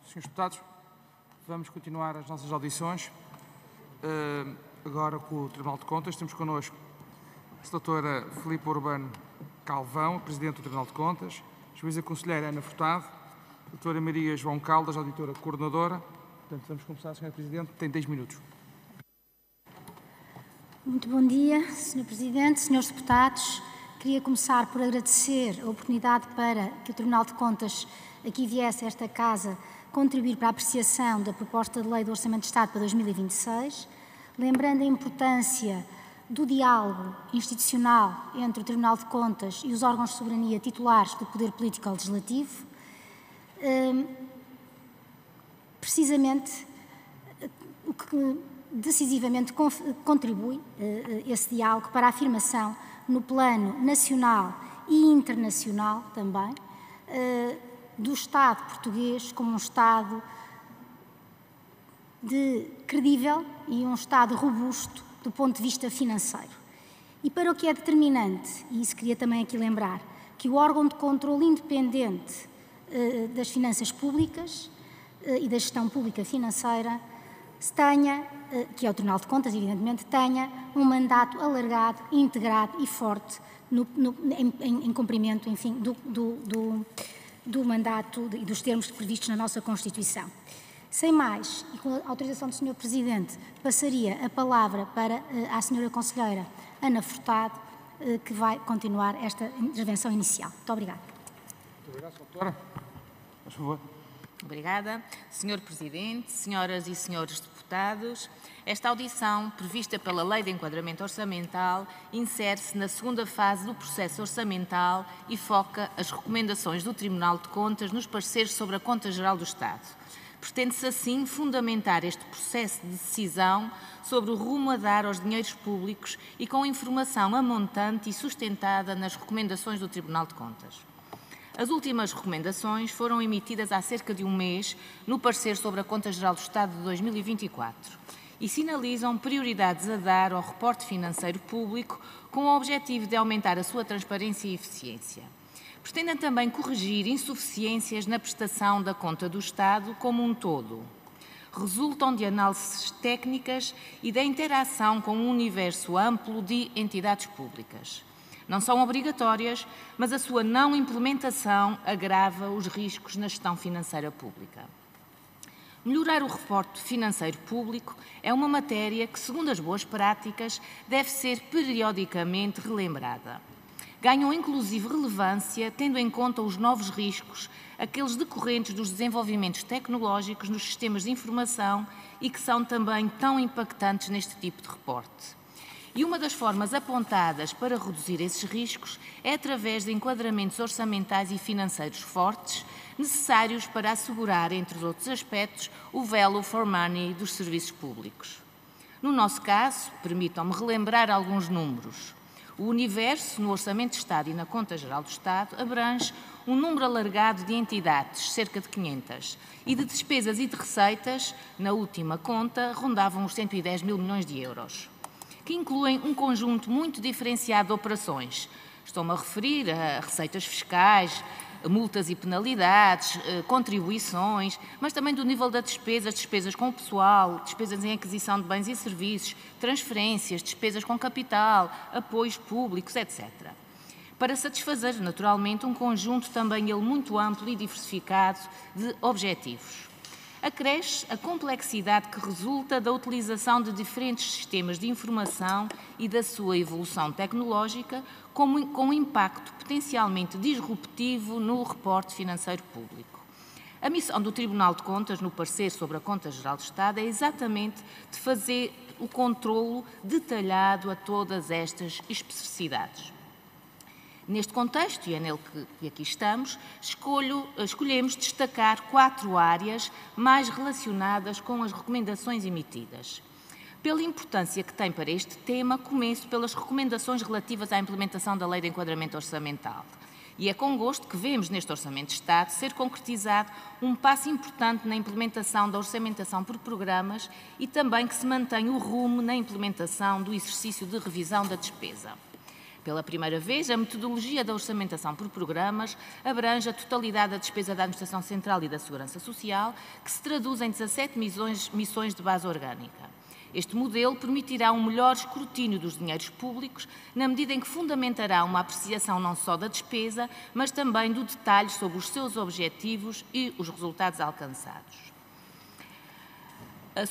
Senhores deputados, vamos continuar as nossas audições. Agora com o Tribunal de Contas. Temos connosco a doutora Filipe Urbano Calvão, Presidente do Tribunal de Contas, Juíza Conselheira Ana Furtado, doutora Maria João Caldas, Auditora Coordenadora. Portanto, vamos começar, Sra. Presidente, tem 10 minutos. Muito bom dia, Sr. Presidente, Srs. Deputados. Queria começar por agradecer a oportunidade para que o Tribunal de Contas aqui viesse a esta Casa contribuir para a apreciação da proposta de Lei do Orçamento de Estado para 2026, lembrando a importância do diálogo institucional entre o Tribunal de Contas e os órgãos de soberania titulares do Poder Político Legislativo. Precisamente, o que decisivamente contribui esse diálogo para a afirmação no plano nacional e internacional também do Estado português como um Estado credível e um Estado robusto do ponto de vista financeiro. E para o que é determinante, e isso queria também aqui lembrar, que o órgão de controle independente das finanças públicas e da gestão pública financeira tenha, que é o Tribunal de Contas, evidentemente, tenha um mandato alargado, integrado e forte em cumprimento, enfim, do mandato e dos termos previstos na nossa Constituição. Sem mais, e com a autorização do Sr. Presidente, passaria a palavra para a Sra. Conselheira Ana Furtado, que vai continuar esta intervenção inicial. Muito obrigada. Muito obrigado, doutora. Por favor. Obrigada. Sr. Presidente, senhoras e senhores deputados, esta audição, prevista pela Lei de Enquadramento Orçamental, insere-se na segunda fase do processo orçamental e foca as recomendações do Tribunal de Contas nos pareceres sobre a Conta Geral do Estado. Pretende-se, assim, fundamentar este processo de decisão sobre o rumo a dar aos dinheiros públicos e com informação a montante e sustentada nas recomendações do Tribunal de Contas. As últimas recomendações foram emitidas há cerca de um mês no parecer sobre a Conta Geral do Estado de 2024 e sinalizam prioridades a dar ao reporte financeiro público com o objetivo de aumentar a sua transparência e eficiência. Pretendem também corrigir insuficiências na prestação da conta do Estado como um todo. Resultam de análises técnicas e da interação com um universo amplo de entidades públicas. Não são obrigatórias, mas a sua não implementação agrava os riscos na gestão financeira pública. Melhorar o reporte financeiro público é uma matéria que, segundo as boas práticas, deve ser periodicamente relembrada. Ganham inclusive relevância tendo em conta os novos riscos, aqueles decorrentes dos desenvolvimentos tecnológicos nos sistemas de informação e que são também tão impactantes neste tipo de reporte. E uma das formas apontadas para reduzir esses riscos é através de enquadramentos orçamentais e financeiros fortes, necessários para assegurar, entre outros aspectos, o value for money dos serviços públicos. No nosso caso, permitam-me relembrar alguns números. O universo, no Orçamento de Estado e na Conta Geral do Estado, abrange um número alargado de entidades, cerca de 500, e de despesas e de receitas, na última conta, rondavam os 110 mil milhões de euros, que incluem um conjunto muito diferenciado de operações. Estou-me a referir a receitas fiscais, multas e penalidades, contribuições, mas também do nível da despesa, despesas com o pessoal, despesas em aquisição de bens e serviços, transferências, despesas com capital, apoios públicos, etc. Para satisfazer, naturalmente, um conjunto também ele muito amplo e diversificado de objetivos. Acresce a complexidade que resulta da utilização de diferentes sistemas de informação e da sua evolução tecnológica, com um impacto potencialmente disruptivo no reporte financeiro público. A missão do Tribunal de Contas, no parecer sobre a Conta Geral do Estado, é exatamente de fazer o controlo detalhado a todas estas especificidades. Neste contexto, e é nele que aqui estamos, escolhemos destacar 4 áreas mais relacionadas com as recomendações emitidas. Pela importância que tem para este tema, começo pelas recomendações relativas à implementação da Lei de Enquadramento Orçamental. E é com gosto que vemos neste Orçamento de Estado ser concretizado um passo importante na implementação da orçamentação por programas e também que se mantém o rumo na implementação do exercício de revisão da despesa. Pela primeira vez, a metodologia da orçamentação por programas abrange a totalidade da despesa da Administração Central e da Segurança Social, que se traduz em 17 missões de base orgânica. Este modelo permitirá um melhor escrutínio dos dinheiros públicos, na medida em que fundamentará uma apreciação não só da despesa, mas também do detalhe sobre os seus objetivos e os resultados alcançados.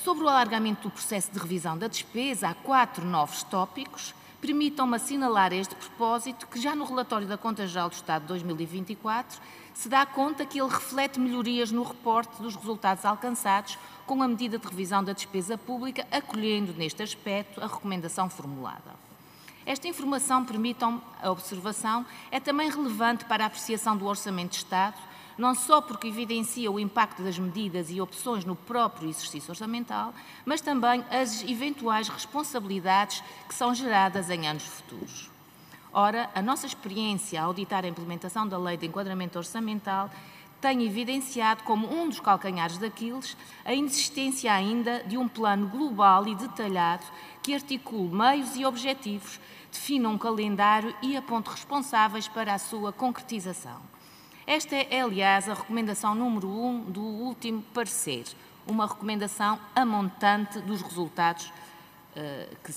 Sobre o alargamento do processo de revisão da despesa, há 4 novos tópicos. Permitam-me assinalar a este propósito que já no relatório da Conta Geral do Estado de 2024 se dá conta que ele reflete melhorias no reporte dos resultados alcançados com a medida de revisão da despesa pública, acolhendo neste aspecto a recomendação formulada. Esta informação, permitam-me a observação, é também relevante para a apreciação do Orçamento de Estado, não só porque evidencia o impacto das medidas e opções no próprio exercício orçamental, mas também as eventuais responsabilidades que são geradas em anos futuros. Ora, a nossa experiência a auditar a implementação da Lei de Enquadramento Orçamental tem evidenciado como um dos calcanhares daqueles a inexistência ainda de um plano global e detalhado que articule meios e objetivos, defina um calendário e aponte responsáveis para a sua concretização. Esta é, aliás, a recomendação número 1 do último parecer, uma recomendação a montante dos resultados que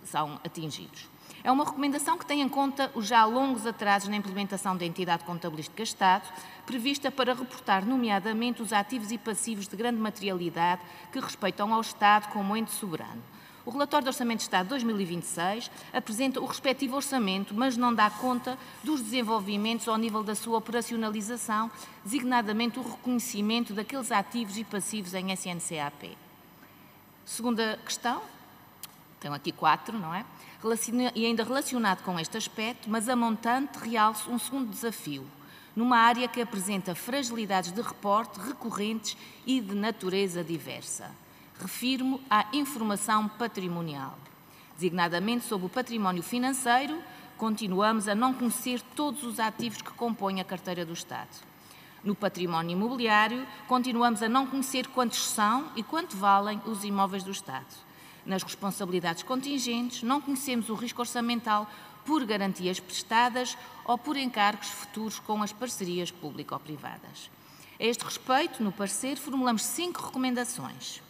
são atingidos. É uma recomendação que tem em conta os já longos atrasos na implementação da entidade contabilística Estado, prevista para reportar, nomeadamente, os ativos e passivos de grande materialidade que respeitam ao Estado como ente soberano. O relatório do Orçamento de Estado 2026 apresenta o respectivo orçamento, mas não dá conta dos desenvolvimentos ao nível da sua operacionalização, designadamente o reconhecimento daqueles ativos e passivos em SNCAP. Segunda questão, tenho aqui 4, não é? E ainda relacionado com este aspecto, mas a montante realça um segundo desafio, numa área que apresenta fragilidades de reporte recorrentes e de natureza diversa. Refiro-me à informação patrimonial. Designadamente sobre o património financeiro, continuamos a não conhecer todos os ativos que compõem a carteira do Estado. No património imobiliário, continuamos a não conhecer quantos são e quanto valem os imóveis do Estado. Nas responsabilidades contingentes, não conhecemos o risco orçamental por garantias prestadas ou por encargos futuros com as parcerias público-privadas. A este respeito, no parecer, formulamos 5 recomendações,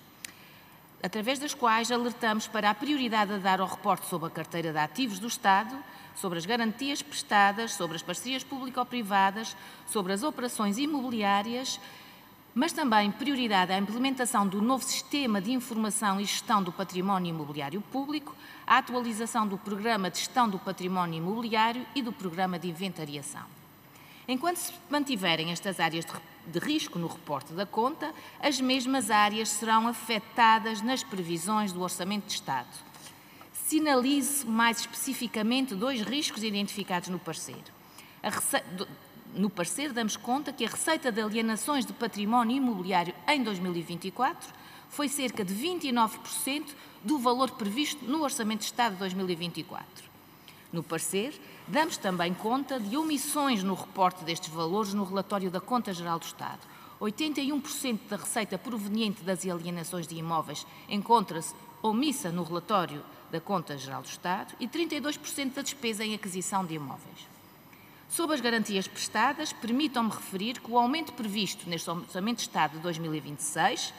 através das quais alertamos para a prioridade a dar ao reporte sobre a carteira de ativos do Estado, sobre as garantias prestadas, sobre as parcerias público-privadas, sobre as operações imobiliárias, mas também prioridade à implementação do novo sistema de informação e gestão do património imobiliário público, à atualização do programa de gestão do património imobiliário e do programa de inventariação. Enquanto se mantiverem estas áreas de risco no reporte da conta, as mesmas áreas serão afetadas nas previsões do Orçamento de Estado. Sinalize mais especificamente 2 riscos identificados no parecer. No parecer, damos conta que a receita de alienações de património imobiliário em 2024 foi cerca de 29% do valor previsto no Orçamento de Estado de 2024. No parecer, damos também conta de omissões no reporte destes valores no relatório da Conta Geral do Estado. 81% da receita proveniente das alienações de imóveis encontra-se omissa no relatório da Conta Geral do Estado e 32% da despesa em aquisição de imóveis. Sobre as garantias prestadas, permitam-me referir que o aumento previsto neste Orçamento de Estado de 2026,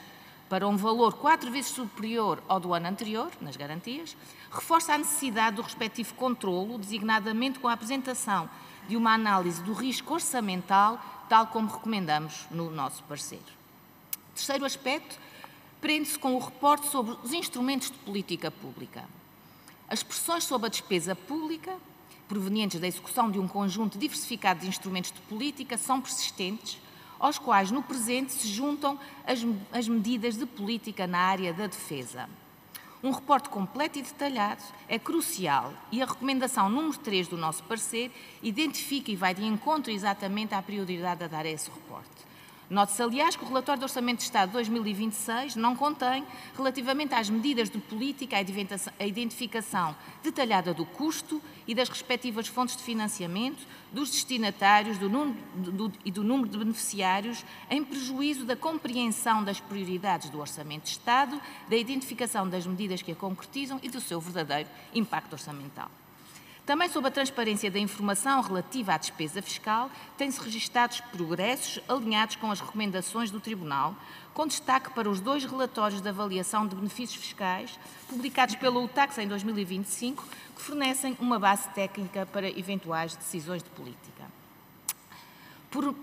para um valor 4 vezes superior ao do ano anterior, nas garantias, reforça a necessidade do respectivo controlo, designadamente com a apresentação de uma análise do risco orçamental, tal como recomendamos no nosso parecer. Terceiro aspecto, prende-se com o reporte sobre os instrumentos de política pública. As pressões sobre a despesa pública, provenientes da execução de um conjunto diversificado de instrumentos de política, são persistentes, aos quais no presente se juntam as medidas de política na área da defesa. Um reporte completo e detalhado é crucial e a recomendação número 3 do nosso parecer identifica e vai de encontro exatamente à prioridade a dar a esse reporte. Note-se, aliás, que o relatório do Orçamento de Estado de 2026 não contém, relativamente às medidas de política, a identificação detalhada do custo e das respectivas fontes de financiamento, dos destinatários e do número de beneficiários, em prejuízo da compreensão das prioridades do Orçamento de Estado, da identificação das medidas que a concretizam e do seu verdadeiro impacto orçamental. Também sob a transparência da informação relativa à despesa fiscal, têm-se registados progressos alinhados com as recomendações do Tribunal, com destaque para os 2 relatórios de avaliação de benefícios fiscais, publicados pela UTAX em 2025, que fornecem uma base técnica para eventuais decisões de política.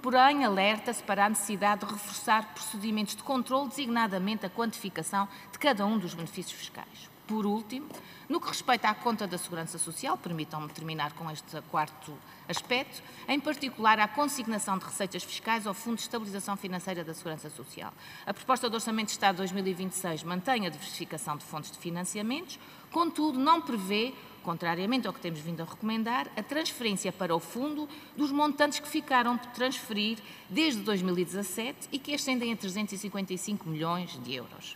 Porém, alerta-se para a necessidade de reforçar procedimentos de controle, designadamente a quantificação de cada um dos benefícios fiscais. Por último, no que respeita à conta da Segurança Social, permitam-me terminar com este 4º aspecto, em particular à consignação de receitas fiscais ao Fundo de Estabilização Financeira da Segurança Social. A proposta do Orçamento de Estado de 2026 mantém a diversificação de fontes de financiamentos, contudo não prevê, contrariamente ao que temos vindo a recomendar, a transferência para o Fundo dos montantes que ficaram por transferir desde 2017 e que ascendem a 355 milhões de euros.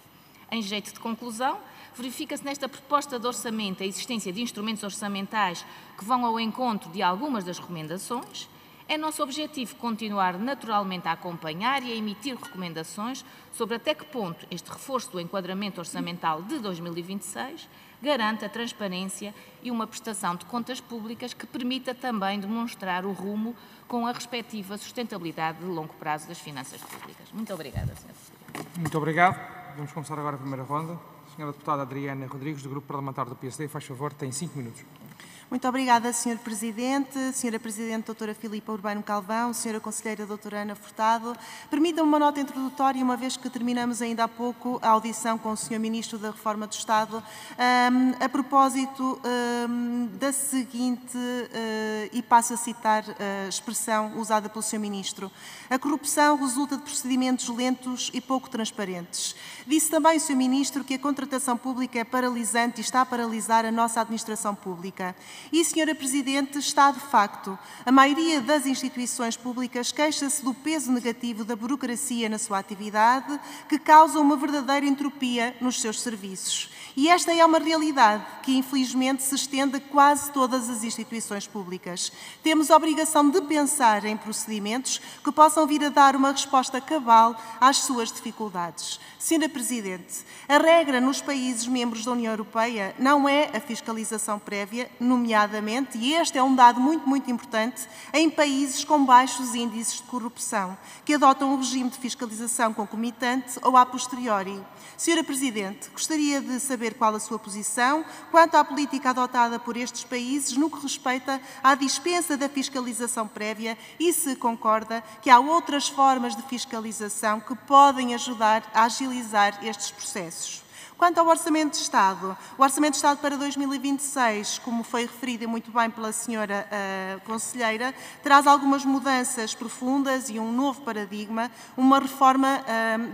Em jeito de conclusão, verifica-se nesta proposta de orçamento a existência de instrumentos orçamentais que vão ao encontro de algumas das recomendações. É nosso objetivo continuar naturalmente a acompanhar e a emitir recomendações sobre até que ponto este reforço do enquadramento orçamental de 2026 garante a transparência e uma prestação de contas públicas que permita também demonstrar o rumo com a respectiva sustentabilidade de longo prazo das finanças públicas. Muito obrigada, Sr. Presidente. Muito obrigado. Vamos começar agora a primeira ronda. Senhora Deputada Adriana Rodrigues, do Grupo Parlamentar do PSD, faz favor, tem 5 minutos. Muito obrigada, Sr. Presidente, Sra. Presidente doutora Filipa Urbano Calvão, Sra. Conselheira doutora Ana Furtado. Permitam-me uma nota introdutória, uma vez que terminamos ainda há pouco a audição com o Sr. Ministro da Reforma do Estado, a propósito da seguinte, e passo a citar a expressão usada pelo Sr. Ministro: a corrupção resulta de procedimentos lentos e pouco transparentes. Disse também o Sr. Ministro que a contratação pública é paralisante e está a paralisar a nossa administração pública. E, Sra. Presidente, está de facto. A maioria das instituições públicas queixa-se do peso negativo da burocracia na sua atividade, que causa uma verdadeira entropia nos seus serviços. E esta é uma realidade que, infelizmente, se estende a quase todas as instituições públicas. Temos a obrigação de pensar em procedimentos que possam vir a dar uma resposta cabal às suas dificuldades. Sra. Presidente, a regra nos países membros da União Europeia não é a fiscalização prévia, nomeadamente, e este é um dado muito importante, em países com baixos índices de corrupção, que adotam um regime de fiscalização concomitante ou a posteriori. Sra. Presidente, gostaria de saber qual a sua posição quanto à política adotada por estes países no que respeita à dispensa da fiscalização prévia e se concorda que há outras formas de fiscalização que podem ajudar a agilizar estes processos. Quanto ao Orçamento de Estado, o Orçamento de Estado para 2026, como foi referido muito bem pela Sra. Conselheira, traz algumas mudanças profundas e um novo paradigma, uma reforma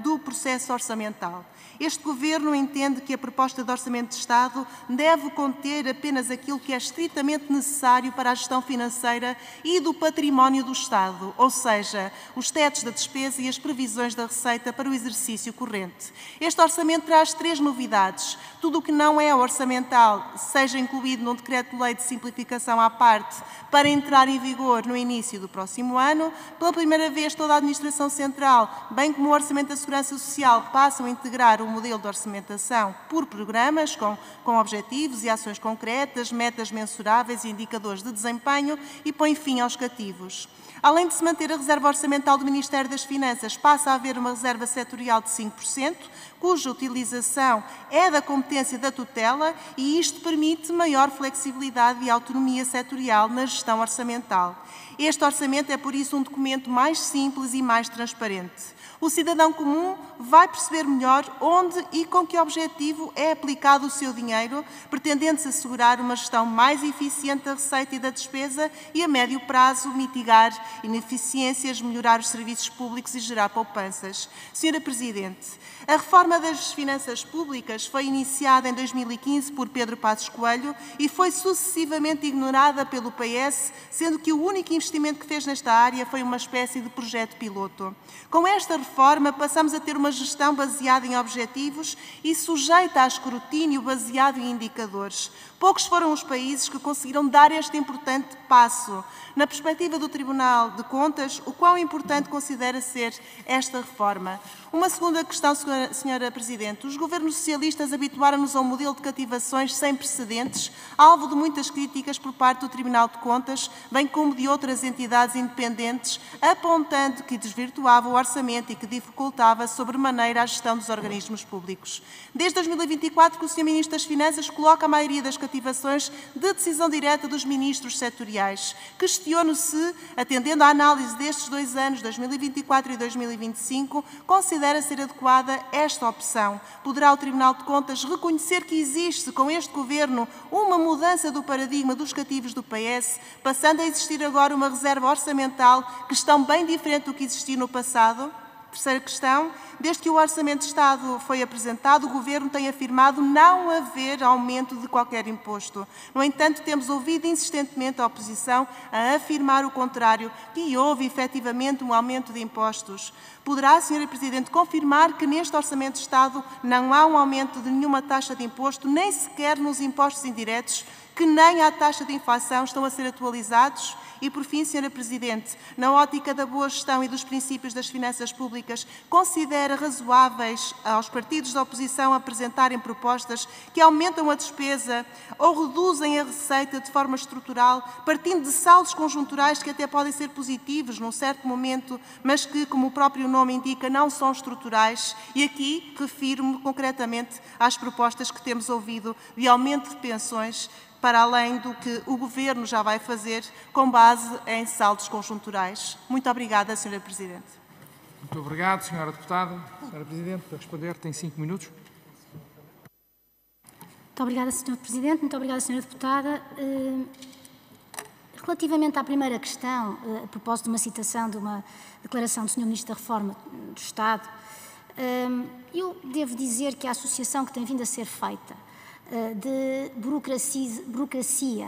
do processo orçamental. Este Governo entende que a proposta de Orçamento de Estado deve conter apenas aquilo que é estritamente necessário para a gestão financeira e do património do Estado, ou seja, os tetos da despesa e as previsões da receita para o exercício corrente. Este Orçamento traz 3 novidades. Tudo o que não é orçamental seja incluído num decreto-lei de simplificação à parte para entrar em vigor no início do próximo ano. Pela primeira vez, toda a Administração Central, bem como o Orçamento da Segurança Social, passam a integrar o modelo de orçamentação por programas, com objetivos e ações concretas, metas mensuráveis e indicadores de desempenho, e põe fim aos cativos. Além de se manter a reserva orçamental do Ministério das Finanças, passa a haver uma reserva setorial de 5%, cuja utilização é da competência da tutela, e isto permite maior flexibilidade e autonomia setorial na gestão orçamental. Este orçamento é, por isso, um documento mais simples e mais transparente. O cidadão comum vai perceber melhor onde e com que objetivo é aplicado o seu dinheiro, pretendendo-se assegurar uma gestão mais eficiente da receita e da despesa e, a médio prazo, mitigar ineficiências, melhorar os serviços públicos e gerar poupanças. Sra. Presidente, a reforma das finanças públicas foi iniciada em 2015 por Pedro Passos Coelho e foi sucessivamente ignorada pelo PS, sendo que o único investimento investimento que fez nesta área foi uma espécie de projeto piloto. Com esta reforma, passamos a ter uma gestão baseada em objetivos e sujeita a escrutínio baseado em indicadores. Poucos foram os países que conseguiram dar este importante passo. Na perspectiva do Tribunal de Contas, o quão importante considera ser esta reforma? Uma segunda questão, Sra. Presidente. Os governos socialistas habituaram-nos a um modelo de cativações sem precedentes, alvo de muitas críticas por parte do Tribunal de Contas, bem como de outras entidades independentes, apontando que desvirtuava o orçamento e que dificultava sobremaneira a gestão dos organismos públicos. Desde 2024 que o Sr. Ministro das Finanças coloca a maioria das cativações de decisão direta dos ministros setoriais. Questiono se, atendendo à análise destes 2 anos, 2024 e 2025, considera ser adequada esta opção. Poderá o Tribunal de Contas reconhecer que existe, com este Governo, uma mudança do paradigma dos cativos do PS, passando a existir agora uma reserva orçamental que está bem diferente do que existia no passado? Terceira questão. Desde que o Orçamento de Estado foi apresentado, o Governo tem afirmado não haver aumento de qualquer imposto. No entanto, temos ouvido insistentemente a oposição a afirmar o contrário, que houve efetivamente um aumento de impostos. Poderá a Sra. Presidente confirmar que neste Orçamento de Estado não há um aumento de nenhuma taxa de imposto, nem sequer nos impostos indiretos, que nem à taxa de inflação estão a ser atualizados? E, por fim, Sra. Presidente, na ótica da boa gestão e dos princípios das finanças públicas, considera razoáveis aos partidos da oposição apresentarem propostas que aumentam a despesa ou reduzem a receita de forma estrutural, partindo de saldos conjunturais que até podem ser positivos num certo momento, mas que, como o próprio nome indica, não são estruturais? E aqui refiro-me concretamente às propostas que temos ouvido de aumento de pensões, para além do que o Governo já vai fazer com base em saldos conjunturais. Muito obrigada, Sra. Presidente. Muito obrigado, Sra. Deputada. Sra. Presidente, para responder, tem 5 minutos. Muito obrigada, Sr. Presidente. Muito obrigada, Sra. Deputada. Relativamente à primeira questão, a propósito de uma citação de uma declaração do Sr. Ministro da Reforma do Estado, eu devo dizer que a associação que tem vindo a ser feita de burocracia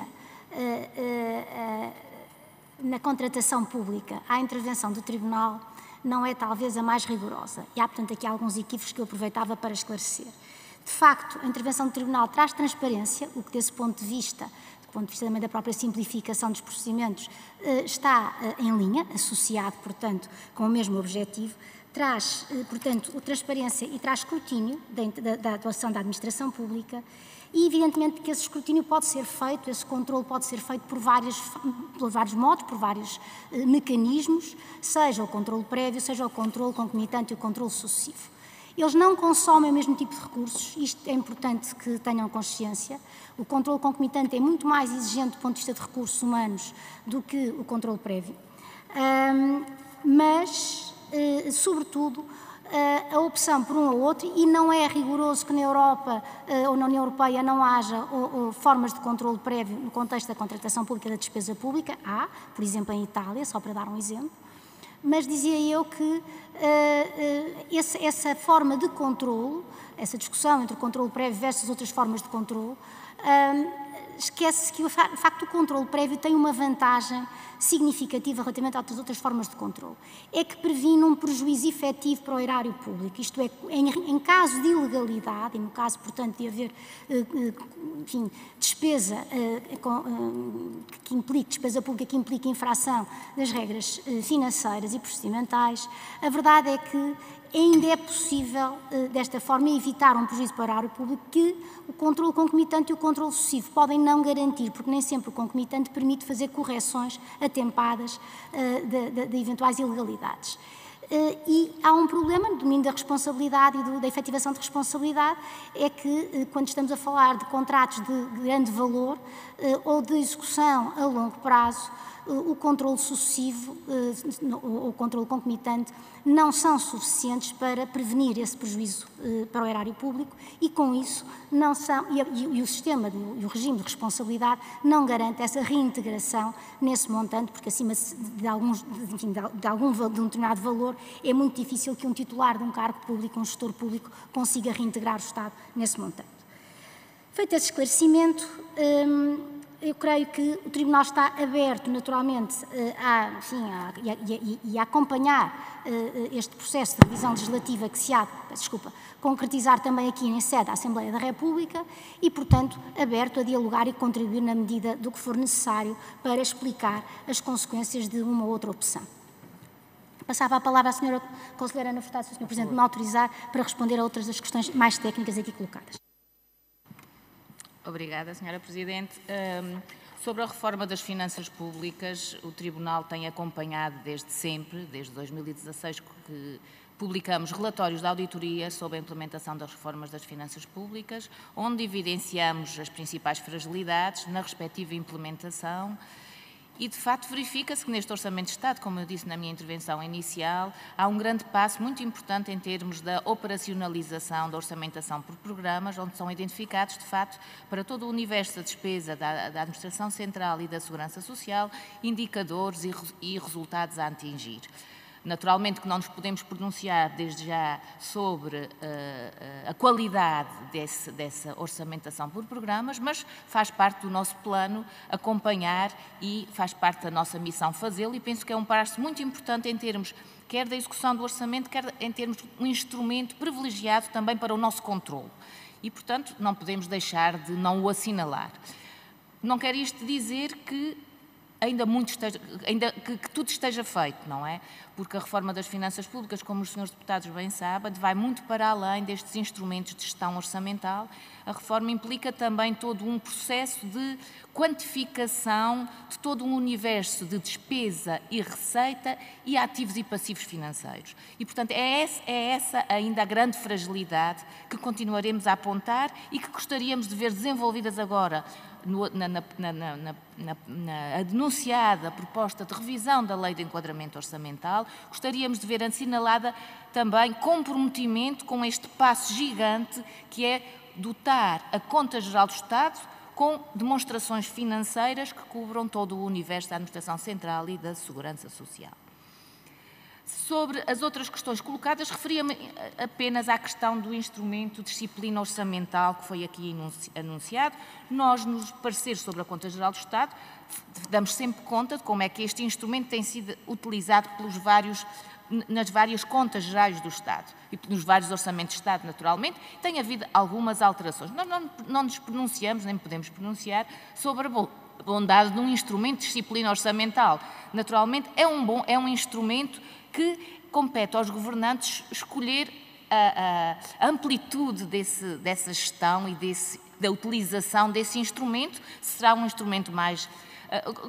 na contratação pública à intervenção do Tribunal não é talvez a mais rigorosa. E há, portanto, aqui alguns equívocos que eu aproveitava para esclarecer. De facto, a intervenção do Tribunal traz transparência, o que desse ponto de vista, do ponto de vista também da própria simplificação dos procedimentos, está em linha, associado, portanto, com o mesmo objetivo. Traz, portanto, transparência e traz escrutínio da atuação da administração pública e, evidentemente, que esse escrutínio pode ser feito, esse controle pode ser feito por vários modos, por vários mecanismos, seja o controle prévio, seja o controle concomitante e o controle sucessivo. Eles não consomem o mesmo tipo de recursos, isto é importante que tenham consciência. O controle concomitante é muito mais exigente do ponto de vista de recursos humanos do que o controle prévio. Mas, sobretudo, a opção por um ou outro, e não é rigoroso que na Europa ou na União Europeia não haja formas de controle prévio no contexto da contratação pública da despesa pública. Há, por exemplo, em Itália, só para dar um exemplo. Mas dizia eu que essa forma de controle, essa discussão entre o controle prévio versus outras formas de controle, esquece-se que, de facto, o controle prévio tem uma vantagem significativa relativamente às outras formas de controle. É que previne um prejuízo efetivo para o erário público. Isto é, em caso de ilegalidade, e no caso, portanto, de haver, enfim, despesa que implique, despesa pública que implique infração das regras financeiras e procedimentais, a verdade é que ainda é possível, desta forma, evitar um prejuízo para o erário público que o controle concomitante e o controle sucessivo podem não garantir, porque nem sempre o concomitante permite fazer correções atempadas de eventuais ilegalidades. E há um problema no domínio da responsabilidade e da efetivação de responsabilidade, é que quando estamos a falar de contratos de grande valor ou de execução a longo prazo, o controle sucessivo ou o controle concomitante não são suficientes para prevenir esse prejuízo para o erário público e, com isso, não são, e o sistema e o regime de responsabilidade não garante essa reintegração nesse montante, porque acima de um determinado valor é muito difícil que um titular de um cargo público, um gestor público, consiga reintegrar o Estado nesse montante. Feito esse esclarecimento, Eu creio que o Tribunal está aberto, naturalmente, a acompanhar este processo de revisão legislativa que se há, concretizar também aqui em sede da Assembleia da República e, portanto, aberto a dialogar e contribuir na medida do que for necessário para explicar as consequências de uma ou outra opção. Passava a palavra à Sra. Conselheira Ana Furtado, se o Sr. Presidente me autorizar, para responder a outras das questões mais técnicas aqui colocadas. Obrigada, Sra. Presidente. Sobre a reforma das finanças públicas, o Tribunal tem acompanhado desde sempre, desde 2016, que publicamos relatórios de auditoria sobre a implementação das reformas das finanças públicas, onde evidenciamos as principais fragilidades na respectiva implementação. E, de facto, verifica-se que neste Orçamento de Estado, como eu disse na minha intervenção inicial, há um grande passo muito importante em termos da operacionalização da orçamentação por programas, onde são identificados, de facto, para todo o universo da despesa da Administração Central e da Segurança Social, indicadores e resultados a atingir. Naturalmente que não nos podemos pronunciar desde já sobre a qualidade dessa orçamentação por programas, mas faz parte do nosso plano acompanhar e faz parte da nossa missão fazê-lo, e penso que é um passo muito importante em termos quer da execução do orçamento, quer em termos de um instrumento privilegiado também para o nosso controle. E, portanto, não podemos deixar de não o assinalar. Não quer isto dizer que que tudo esteja feito, não é? Porque a reforma das finanças públicas, como os senhores deputados bem sabem, vai muito para além destes instrumentos de gestão orçamental. A reforma implica também todo um processo de quantificação de todo um universo de despesa e receita e ativos e passivos financeiros. E, portanto, é essa ainda a grande fragilidade que continuaremos a apontar e que gostaríamos de ver desenvolvidas agora na anunciada proposta de revisão da Lei de Enquadramento Orçamental. Gostaríamos de ver assinalada também comprometimento com este passo gigante que é dotar a Conta Geral do Estado com demonstrações financeiras que cubram todo o universo da Administração Central e da Segurança Social. Sobre as outras questões colocadas, referia-me apenas à questão do instrumento de disciplina orçamental que foi aqui anunciado. Nós, nos pareceres sobre a Conta Geral do Estado, damos sempre conta de como é que este instrumento tem sido utilizado nas várias contas gerais do Estado e nos vários orçamentos de Estado, naturalmente. Tem havido algumas alterações. Nós não nos pronunciamos, nem podemos pronunciar, sobre a bondade de um instrumento de disciplina orçamental. Naturalmente, é um instrumento que compete aos governantes escolher a amplitude dessa gestão e da utilização desse instrumento. Será um instrumento mais...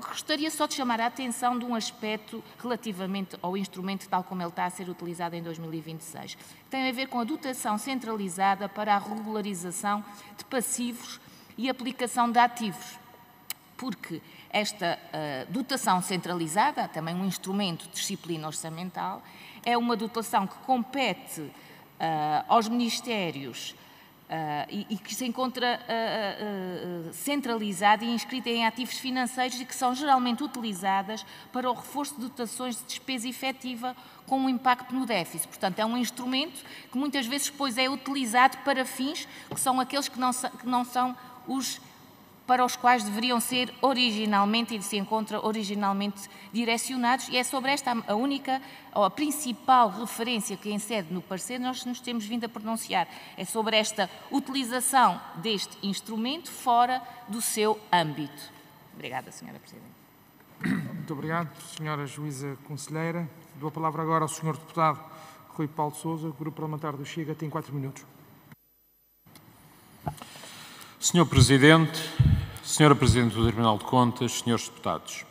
Gostaria só de chamar a atenção de um aspecto relativamente ao instrumento tal como ele está a ser utilizado em 2026. Tem a ver com a dotação centralizada para a regularização de passivos e aplicação de ativos. Porque esta dotação centralizada, também um instrumento de disciplina orçamental, é uma dotação que compete aos ministérios e que se encontra centralizada e inscrita em ativos financeiros e que são geralmente utilizadas para o reforço de dotações de despesa efetiva com um impacto no déficit. Portanto, é um instrumento que muitas vezes depois é utilizado para fins que são aqueles que não são os para os quais deveriam ser originalmente e se encontram originalmente direcionados, e é sobre esta a única ou a principal referência que em sede no parecer nós nos temos vindo a pronunciar. É sobre esta utilização deste instrumento fora do seu âmbito. Obrigada, Sra. Presidente. Muito obrigado, Sra. Juíza Conselheira. Dou a palavra agora ao Sr. Deputado Rui Paulo Sousa, Grupo Parlamentar do Chega, tem 4 minutos. Sr. Presidente, Sra. Presidente do Tribunal de Contas, Srs. Deputados,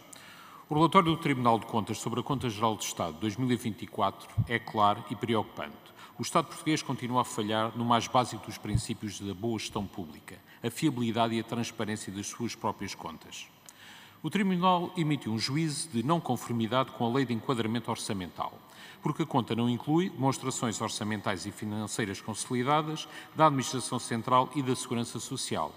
o relatório do Tribunal de Contas sobre a Conta Geral do Estado de 2024 é claro e preocupante. O Estado português continua a falhar no mais básico dos princípios da boa gestão pública, a fiabilidade e a transparência das suas próprias contas. O Tribunal emitiu um juízo de não conformidade com a Lei de Enquadramento Orçamental, porque a conta não inclui demonstrações orçamentais e financeiras consolidadas da Administração Central e da Segurança Social.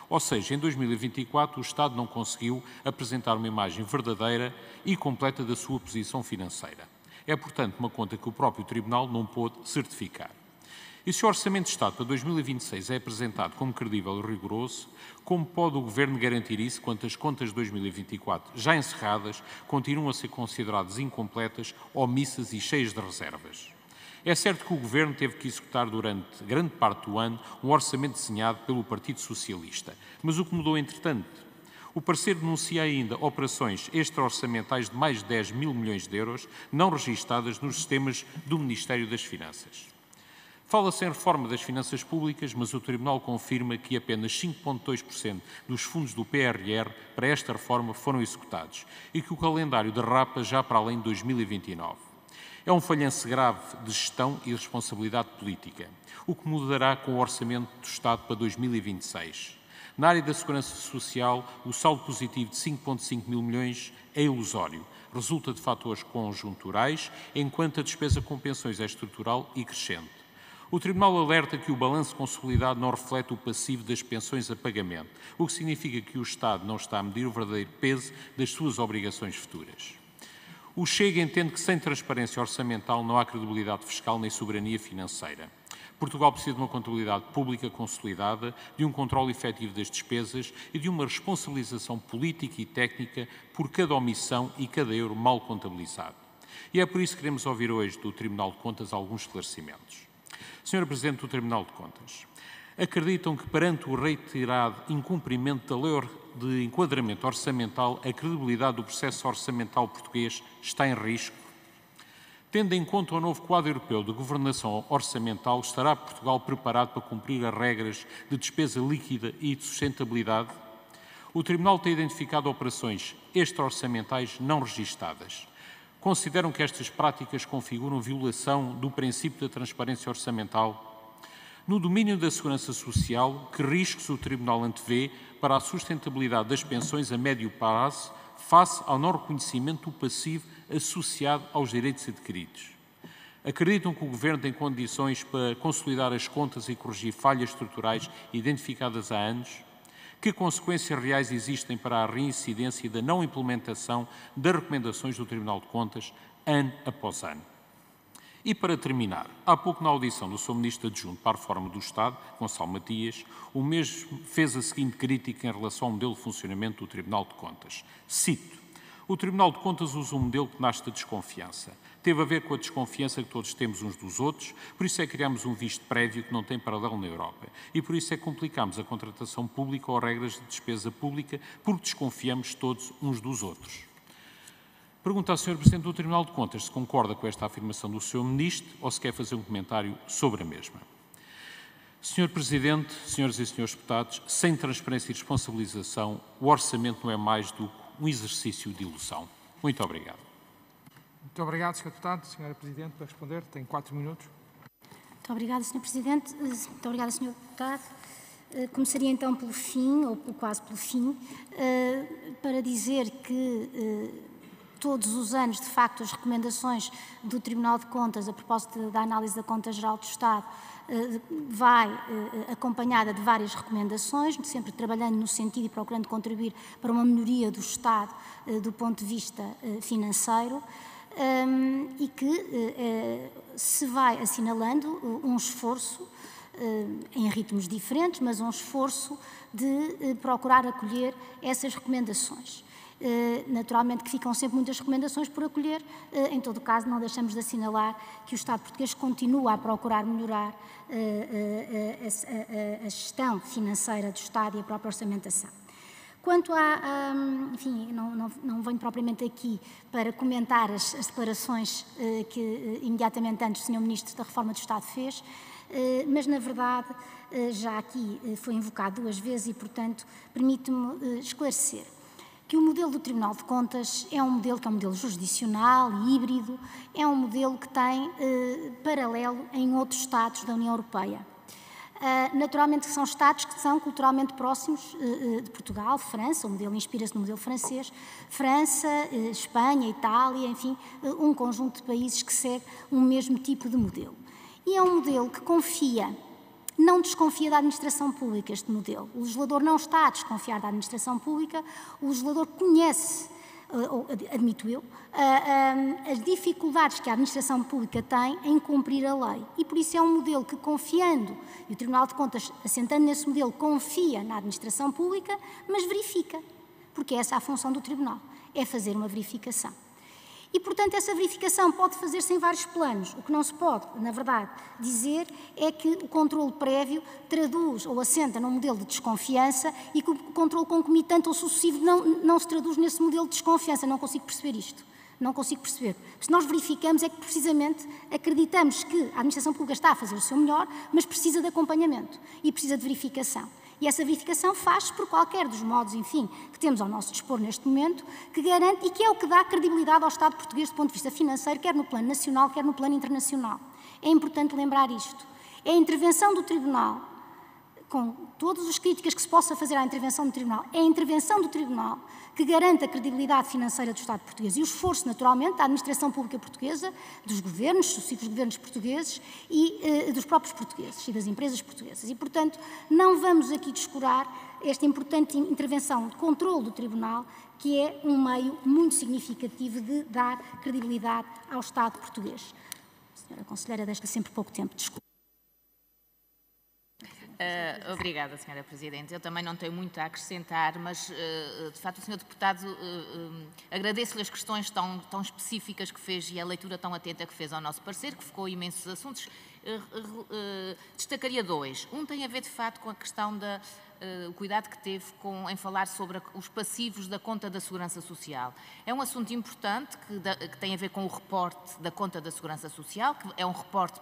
Ou seja, em 2024 o Estado não conseguiu apresentar uma imagem verdadeira e completa da sua posição financeira. É, portanto, uma conta que o próprio Tribunal não pôde certificar. E se o Orçamento de Estado para 2026 é apresentado como credível e rigoroso, como pode o Governo garantir isso quando as contas de 2024, já encerradas, continuam a ser consideradas incompletas, omissas e cheias de reservas? É certo que o Governo teve que executar durante grande parte do ano um orçamento desenhado pelo Partido Socialista, mas o que mudou entretanto? O parecer denuncia ainda operações extra-orçamentais de mais de 10 mil milhões de euros não registadas nos sistemas do Ministério das Finanças. Fala-se em reforma das finanças públicas, mas o Tribunal confirma que apenas 5,2% dos fundos do PRR para esta reforma foram executados e que o calendário derrapa já para além de 2029. É um falhanço grave de gestão e de responsabilidade política, o que mudará com o Orçamento do Estado para 2026. Na área da Segurança Social, o saldo positivo de 5,5 mil milhões é ilusório, resulta de fatores conjunturais, enquanto a despesa com pensões é estrutural e crescente. O Tribunal alerta que o balanço consolidado não reflete o passivo das pensões a pagamento, o que significa que o Estado não está a medir o verdadeiro peso das suas obrigações futuras. O Chega entende que sem transparência orçamental não há credibilidade fiscal nem soberania financeira. Portugal precisa de uma contabilidade pública consolidada, de um controle efetivo das despesas e de uma responsabilização política e técnica por cada omissão e cada euro mal contabilizado. E é por isso que queremos ouvir hoje do Tribunal de Contas alguns esclarecimentos. Sra. Presidente do Tribunal de Contas, acreditam que perante o reiterado incumprimento da Lei de Enquadramento Orçamental, a credibilidade do processo orçamental português está em risco? Tendo em conta o novo quadro europeu de governação orçamental, estará Portugal preparado para cumprir as regras de despesa líquida e de sustentabilidade? O Tribunal tem identificado operações extra-orçamentais não registadas. Consideram que estas práticas configuram violação do princípio da transparência orçamental? No domínio da segurança social, que riscos o Tribunal antevê para a sustentabilidade das pensões a médio prazo face ao não reconhecimento do passivo associado aos direitos adquiridos? Acreditam que o Governo tem condições para consolidar as contas e corrigir falhas estruturais identificadas há anos? Que consequências reais existem para a reincidência da não implementação das recomendações do Tribunal de Contas, ano após ano? E para terminar, há pouco na audição do Sr. Ministro Adjunto para a Reforma do Estado, Gonçalo Matias, o mesmo fez a seguinte crítica em relação ao modelo de funcionamento do Tribunal de Contas. Cito: o Tribunal de Contas usa um modelo que nasce da desconfiança. Teve a ver com a desconfiança que todos temos uns dos outros, por isso é que criámos um visto prévio que não tem paralelo na Europa. E por isso é que complicámos a contratação pública ou regras de despesa pública, porque desconfiamos todos uns dos outros. Pergunto ao Sr. Presidente do Tribunal de Contas se concorda com esta afirmação do Sr. Ministro ou se quer fazer um comentário sobre a mesma. Sr. Presidente, Senhoras e Senhores Deputados, sem transparência e responsabilização, o orçamento não é mais do que um exercício de ilusão. Muito obrigado. Muito obrigado, Sr. Deputado. Sra. Presidente, para responder, tem 4 minutos. Muito obrigada, Sr. Presidente. Muito obrigada, Sr. Deputado. Começaria então pelo fim, ou quase pelo fim, para dizer que todos os anos, de facto, as recomendações do Tribunal de Contas, a propósito da análise da Conta Geral do Estado, vai acompanhada de várias recomendações, sempre trabalhando no sentido e procurando contribuir para uma melhoria do Estado do ponto de vista financeiro, e que se vai assinalando um esforço em ritmos diferentes, mas um esforço de procurar acolher essas recomendações. Naturalmente que ficam sempre muitas recomendações por acolher, em todo o caso não deixamos de assinalar que o Estado português continua a procurar melhorar a gestão financeira do Estado e a própria orçamentação. Quanto a, enfim, não venho propriamente aqui para comentar as declarações que imediatamente antes o Sr. Ministro da Reforma do Estado fez, mas na verdade já aqui foi invocado 2 vezes e, portanto, permite-me esclarecer que o modelo do Tribunal de Contas é um modelo que é um modelo jurisdicional, híbrido, é um modelo que tem paralelo em outros Estados da União Europeia. Naturalmente que são Estados que são culturalmente próximos de Portugal, França, o modelo inspira-se no modelo francês, França, Espanha, Itália, enfim, um conjunto de países que segue um mesmo tipo de modelo. E é um modelo que não desconfia da administração pública, este modelo. O legislador não está a desconfiar da administração pública, o legislador conhece admito eu, as dificuldades que a administração pública tem em cumprir a lei. E por isso é um modelo que, confiando, e o Tribunal de Contas, assentando nesse modelo, confia na administração pública, mas verifica, porque essa é a função do Tribunal, é fazer uma verificação. E, portanto, essa verificação pode fazer-se em vários planos. O que não se pode, na verdade, dizer é que o controle prévio traduz ou assenta num modelo de desconfiança e que o controle concomitante ou sucessivo não se traduz nesse modelo de desconfiança. Não consigo perceber isto. Não consigo perceber. Se nós verificamos é que, precisamente, acreditamos que a administração pública está a fazer o seu melhor, mas precisa de acompanhamento e precisa de verificação. E essa verificação faz-se por qualquer dos modos, enfim, que temos ao nosso dispor neste momento, que garante e que é o que dá credibilidade ao Estado português do ponto de vista financeiro, quer no plano nacional, quer no plano internacional. É importante lembrar isto. É a intervenção do Tribunal, com todas as críticas que se possa fazer à intervenção do Tribunal, é a intervenção do Tribunal que garante a credibilidade financeira do Estado português e o esforço, naturalmente, da administração pública portuguesa, dos governos, sucessivos governos portugueses e dos próprios portugueses e das empresas portuguesas. E, portanto, não vamos aqui descurar esta importante intervenção de controle do Tribunal, que é um meio muito significativo de dar credibilidade ao Estado português. Senhora Conselheira, deixa sempre pouco tempo, desculpe. Obrigada, Sra. Presidente. Eu também não tenho muito a acrescentar, mas, de facto, o Sr. Deputado, agradeço-lhe as questões tão específicas que fez e a leitura tão atenta que fez ao nosso parecer, que ficou imensos assuntos. Destacaria dois. Um tem a ver, de facto, com a questão o cuidado que teve em falar sobre os passivos da conta da Segurança Social. É um assunto importante que tem a ver com o reporte da conta da Segurança Social, que é um reporte,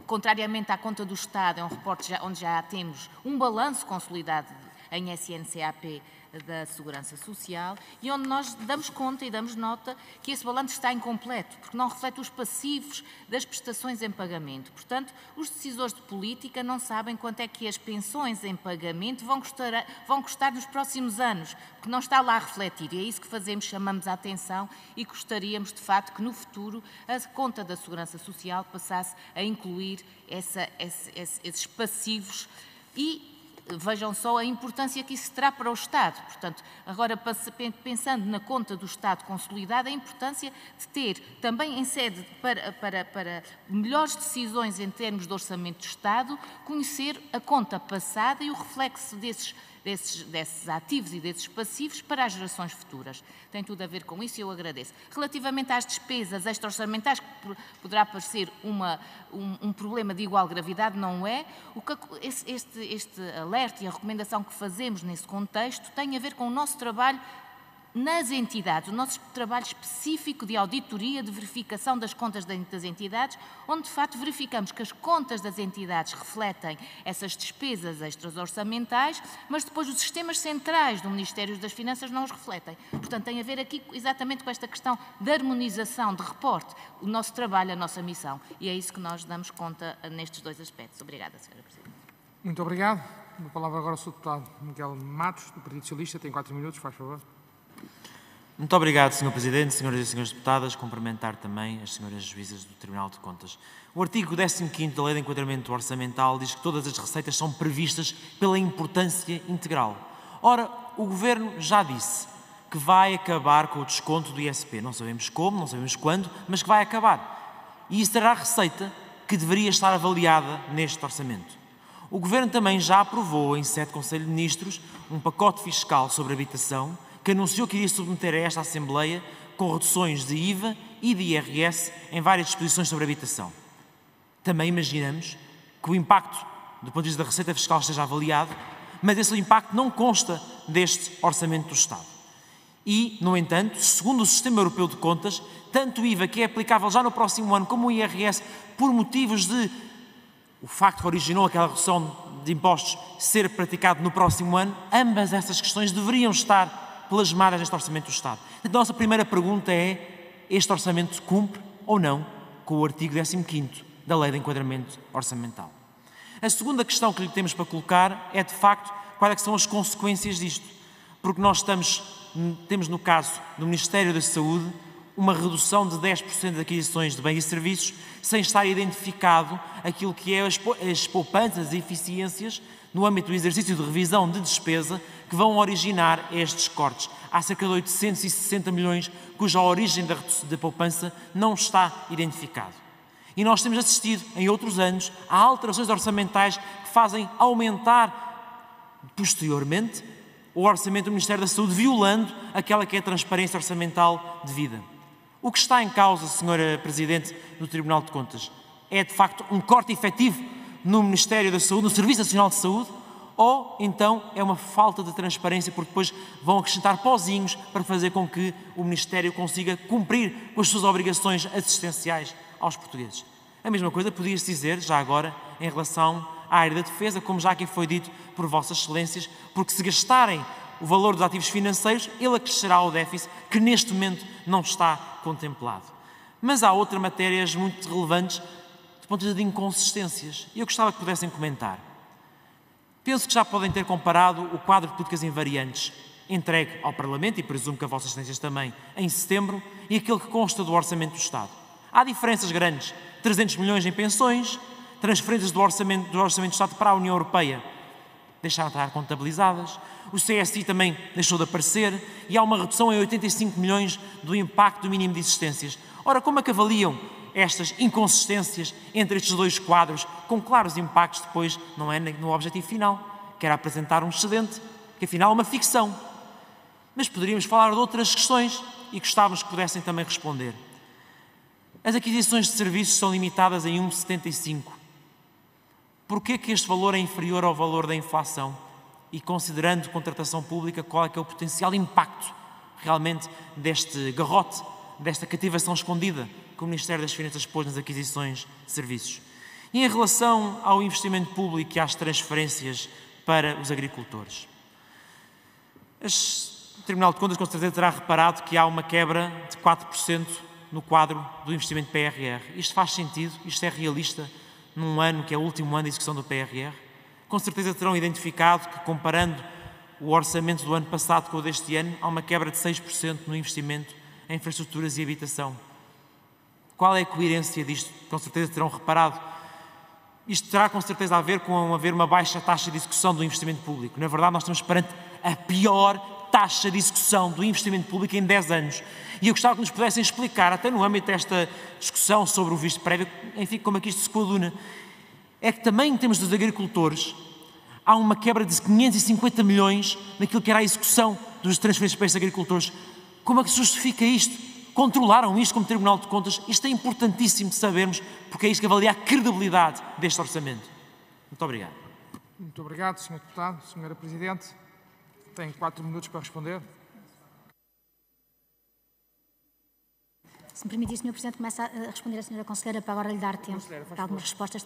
contrariamente à conta do Estado, é um reporte onde já temos um balanço consolidado em SNCAP da Segurança Social e onde nós damos conta e damos nota que esse balanço está incompleto, porque não reflete os passivos das prestações em pagamento. Portanto, os decisores de política não sabem quanto é que as pensões em pagamento vão custar nos próximos anos, porque não está lá refletido. E é isso que fazemos, chamamos a atenção e gostaríamos, de facto, que no futuro a conta da Segurança Social passasse a incluir esses passivos e vejam só a importância que isso terá para o Estado. Portanto, agora pensando na conta do Estado consolidada, a importância de ter também em sede para melhores decisões em termos de orçamento do Estado, conhecer a conta passada e o reflexo desses ativos e desses passivos para as gerações futuras. Tem tudo a ver com isso e eu agradeço. Relativamente às despesas extra-orçamentais, que poderá parecer um problema de igual gravidade, não é. Este alerta e a recomendação que fazemos nesse contexto tem a ver com o nosso trabalho nas entidades, o nosso trabalho específico de auditoria, de verificação das contas das entidades, onde de facto verificamos que as contas das entidades refletem essas despesas extras orçamentais, mas depois os sistemas centrais do Ministério das Finanças não os refletem. Portanto, tem a ver aqui exatamente com esta questão da harmonização, de reporte, o nosso trabalho, a nossa missão. E é isso que nós damos conta nestes dois aspectos. Obrigada, Sra. Presidente. Muito obrigado. A palavra agora ao Sr. Deputado Miguel Matos, do Partido Socialista. Tem 4 minutos, faz favor. Muito obrigado, Sr. Presidente, Senhoras e Senhores Deputadas. Cumprimentar também as Senhoras Juízas do Tribunal de Contas. O artigo 15º da Lei de Enquadramento Orçamental diz que todas as receitas são previstas pela importância integral. Ora, o Governo já disse que vai acabar com o desconto do ISP. Não sabemos como, não sabemos quando, mas que vai acabar. E isso será a receita que deveria estar avaliada neste orçamento. O Governo também já aprovou, em sede de Conselho de Ministros, um pacote fiscal sobre habitação que anunciou que iria submeter a esta Assembleia com reduções de IVA e de IRS em várias disposições sobre habitação. Também imaginamos que o impacto do ponto de vista da receita fiscal esteja avaliado, mas esse impacto não consta deste orçamento do Estado. E, no entanto, segundo o Sistema Europeu de Contas, tanto o IVA, que é aplicável já no próximo ano, como o IRS, por motivos de o facto que originou aquela redução de impostos ser praticado no próximo ano, ambas essas questões deveriam estar plasmadas neste orçamento do Estado. A nossa primeira pergunta é: este orçamento cumpre ou não com o artigo 15º da Lei de Enquadramento Orçamental? A segunda questão que lhe temos para colocar é, de facto, quais é que são as consequências disto. Porque nós temos no caso do Ministério da Saúde uma redução de 10% de aquisições de bens e serviços sem estar identificado aquilo que é as poupanças e eficiências no âmbito do exercício de revisão de despesa que vão originar estes cortes. Há cerca de 860 milhões cuja origem da poupança não está identificado. E nós temos assistido, em outros anos, a alterações orçamentais que fazem aumentar, posteriormente, o orçamento do Ministério da Saúde, violando aquela que é a transparência orçamental devida. O que está em causa, Sra. Presidente do Tribunal de Contas, é de facto um corte efetivo no Ministério da Saúde, no Serviço Nacional de Saúde, ou então é uma falta de transparência porque depois vão acrescentar pozinhos para fazer com que o Ministério consiga cumprir com as suas obrigações assistenciais aos portugueses. A mesma coisa podia-se dizer, já agora, em relação à área da defesa, como já aqui foi dito por Vossas Excelências, porque se gastarem o valor dos ativos financeiros, ele acrescerá ao déficit que neste momento não está contemplado. Mas há outras matérias muito relevantes do ponto de vista de inconsistências e eu gostava que pudessem comentar. Penso que já podem ter comparado o quadro de políticas invariantes entregue ao Parlamento, e presumo que a Vossas Excelências também, em setembro, e aquele que consta do Orçamento do Estado. Há diferenças grandes. 300 milhões em pensões, transferências do Orçamento do Estado para a União Europeia deixaram de estar contabilizadas, o CSI também deixou de aparecer e há uma redução em 85 milhões do impacto do mínimo de existências. Ora, como é que avaliam estas inconsistências entre estes dois quadros, com claros impactos depois, não é no objetivo final, que era apresentar um excedente, que afinal é uma ficção. Mas poderíamos falar de outras questões e gostávamos que pudessem também responder. As aquisições de serviços são limitadas em 1,75. Porquê que este valor é inferior ao valor da inflação? E considerando contratação pública, qual é que é o potencial impacto realmente deste garrote, desta cativação escondida que o Ministério das Finanças pôs nas aquisições de serviços? E em relação ao investimento público e às transferências para os agricultores? O Tribunal de Contas com certeza terá reparado que há uma quebra de 4% no quadro do investimento PRR. Isto faz sentido? Isto é realista num ano que é o último ano de execução do PRR? Com certeza terão identificado que, comparando o orçamento do ano passado com o deste ano, há uma quebra de 6% no investimento em infraestruturas e habitação. Qual é a coerência disto? Com certeza terão reparado. Isto terá com certeza a ver com haver uma baixa taxa de execução do investimento público. Na verdade, nós estamos perante a pior taxa de execução do investimento público em 10 anos. E eu gostava que nos pudessem explicar, até no âmbito desta discussão sobre o visto prévio, enfim, como é que isto se coaduna. É que também, em termos dos agricultores, há uma quebra de 550 milhões naquilo que era a execução dos transferências para estes agricultores. Como é que se justifica isto? Controlaram isto como Tribunal de Contas? Isto é importantíssimo de sabermos, porque é isto que avalia a credibilidade deste orçamento. Muito obrigado. Muito obrigado, Sr. Deputado. Sra. Presidente, tem 4 minutos para responder. Se me permitir, Sr. Presidente, começa a responder a Sra. Conselheira para agora lhe dar tempo para algumas respostas.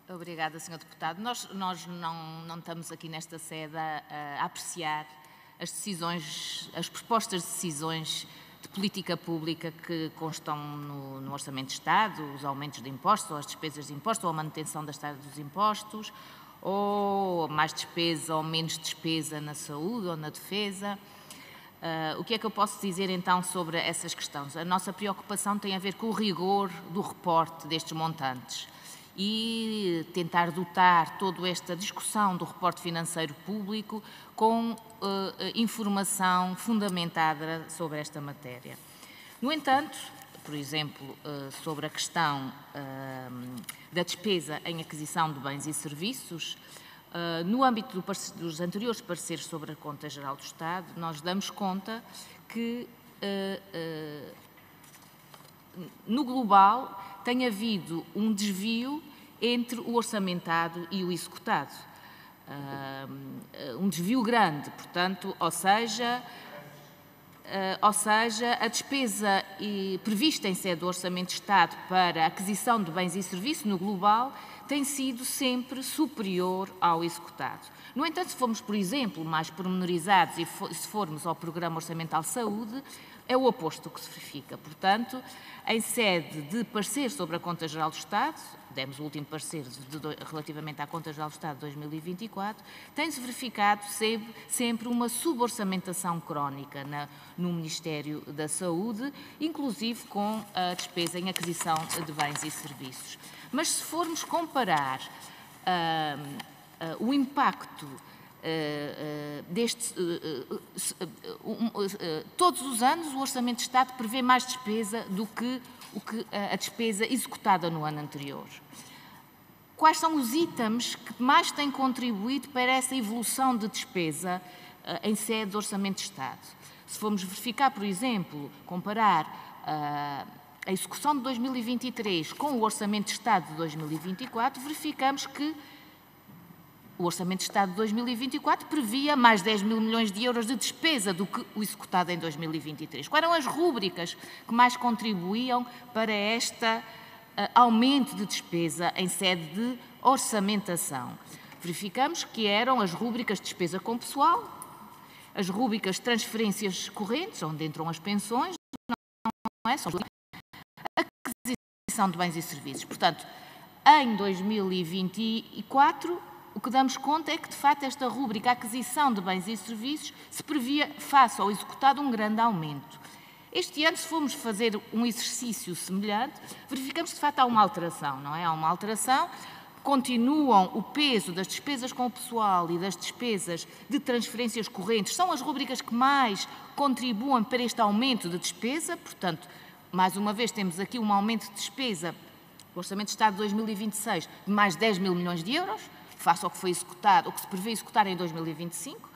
Obrigada, Sr. Deputado. Nós não estamos aqui nesta sede a apreciar as decisões, as propostas de decisões de política pública que constam no Orçamento de Estado, os aumentos de impostos, ou as despesas de impostos, ou a manutenção das taxas dos impostos, ou mais despesa ou menos despesa na saúde ou na defesa. O que é que eu posso dizer então sobre essas questões? A nossa preocupação tem a ver com o rigor do reporte destes montantes e tentar dotar toda esta discussão do reporte financeiro público com informação fundamentada sobre esta matéria. No entanto, por exemplo, sobre a questão da despesa em aquisição de bens e serviços, no âmbito dos anteriores pareceres sobre a Conta Geral do Estado, nós damos conta que, no global, tem havido um desvio entre o orçamentado e o executado. Um desvio grande, portanto, ou seja, a despesa prevista em sede do Orçamento de Estado para a aquisição de bens e serviços no global tem sido sempre superior ao executado. No entanto, se formos, por exemplo, mais pormenorizados e se formos ao Programa Orçamental de Saúde, é o oposto que se verifica. Portanto, em sede de parecer sobre a Conta Geral do Estado, demos o último parecer relativamente à Conta Geral do Estado de 2024, tem-se verificado sempre uma suborçamentação crónica no Ministério da Saúde, inclusive com a despesa em aquisição de bens e serviços. Mas se formos comparar o impacto todos os anos o Orçamento de Estado prevê mais despesa do que a despesa executada no ano anterior. Quais são os itens que mais têm contribuído para essa evolução de despesa em sede de Orçamento de Estado? Se formos verificar, por exemplo, comparar a execução de 2023 com o Orçamento de Estado de 2024, verificamos que o Orçamento de Estado de 2024 previa mais 10 mil milhões de euros de despesa do que o executado em 2023. Quais eram as rúbricas que mais contribuíam para este aumento de despesa em sede de orçamentação? Verificamos que eram as rúbricas de despesa com pessoal, as rúbricas de transferências correntes, onde entram as pensões, não é? São a aquisição de bens e serviços. Portanto, em 2024, o que damos conta é que, de facto, esta rúbrica, a aquisição de bens e serviços, se previa, face ao executado, um grande aumento. Este ano, se formos fazer um exercício semelhante, verificamos que, de facto, há uma alteração, não é? Há uma alteração, continuam o peso das despesas com o pessoal e das despesas de transferências correntes, são as rúbricas que mais contribuem para este aumento de despesa, portanto, mais uma vez, temos aqui um aumento de despesa, o Orçamento de Estado de 2026, de mais 10 mil milhões de euros, face ao que foi executado, ou que se prevê executar em 2025,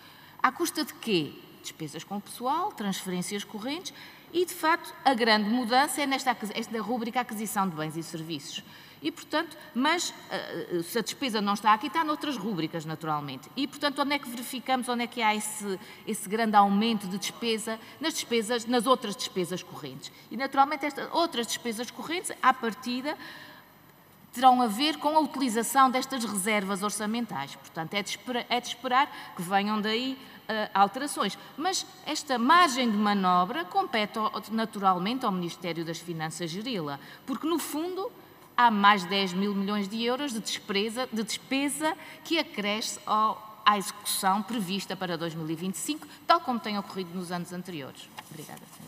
à custa de quê? Despesas com o pessoal, transferências correntes e, de facto, a grande mudança é esta rúbrica aquisição de bens e serviços. E, portanto, mas se a despesa não está aqui, está noutras rúbricas, naturalmente. E, portanto, onde é que verificamos, onde é que há esse grande aumento de despesa? Nas outras despesas correntes. E, naturalmente, estas outras despesas correntes, à partida, terão a ver com a utilização destas reservas orçamentais. Portanto, é de esperar que venham daí alterações. Mas esta margem de manobra compete naturalmente ao Ministério das Finanças geri-la, porque, no fundo, há mais 10 mil milhões de euros de despesa que acresce à execução prevista para 2025, tal como tem ocorrido nos anos anteriores. Obrigada, Sra.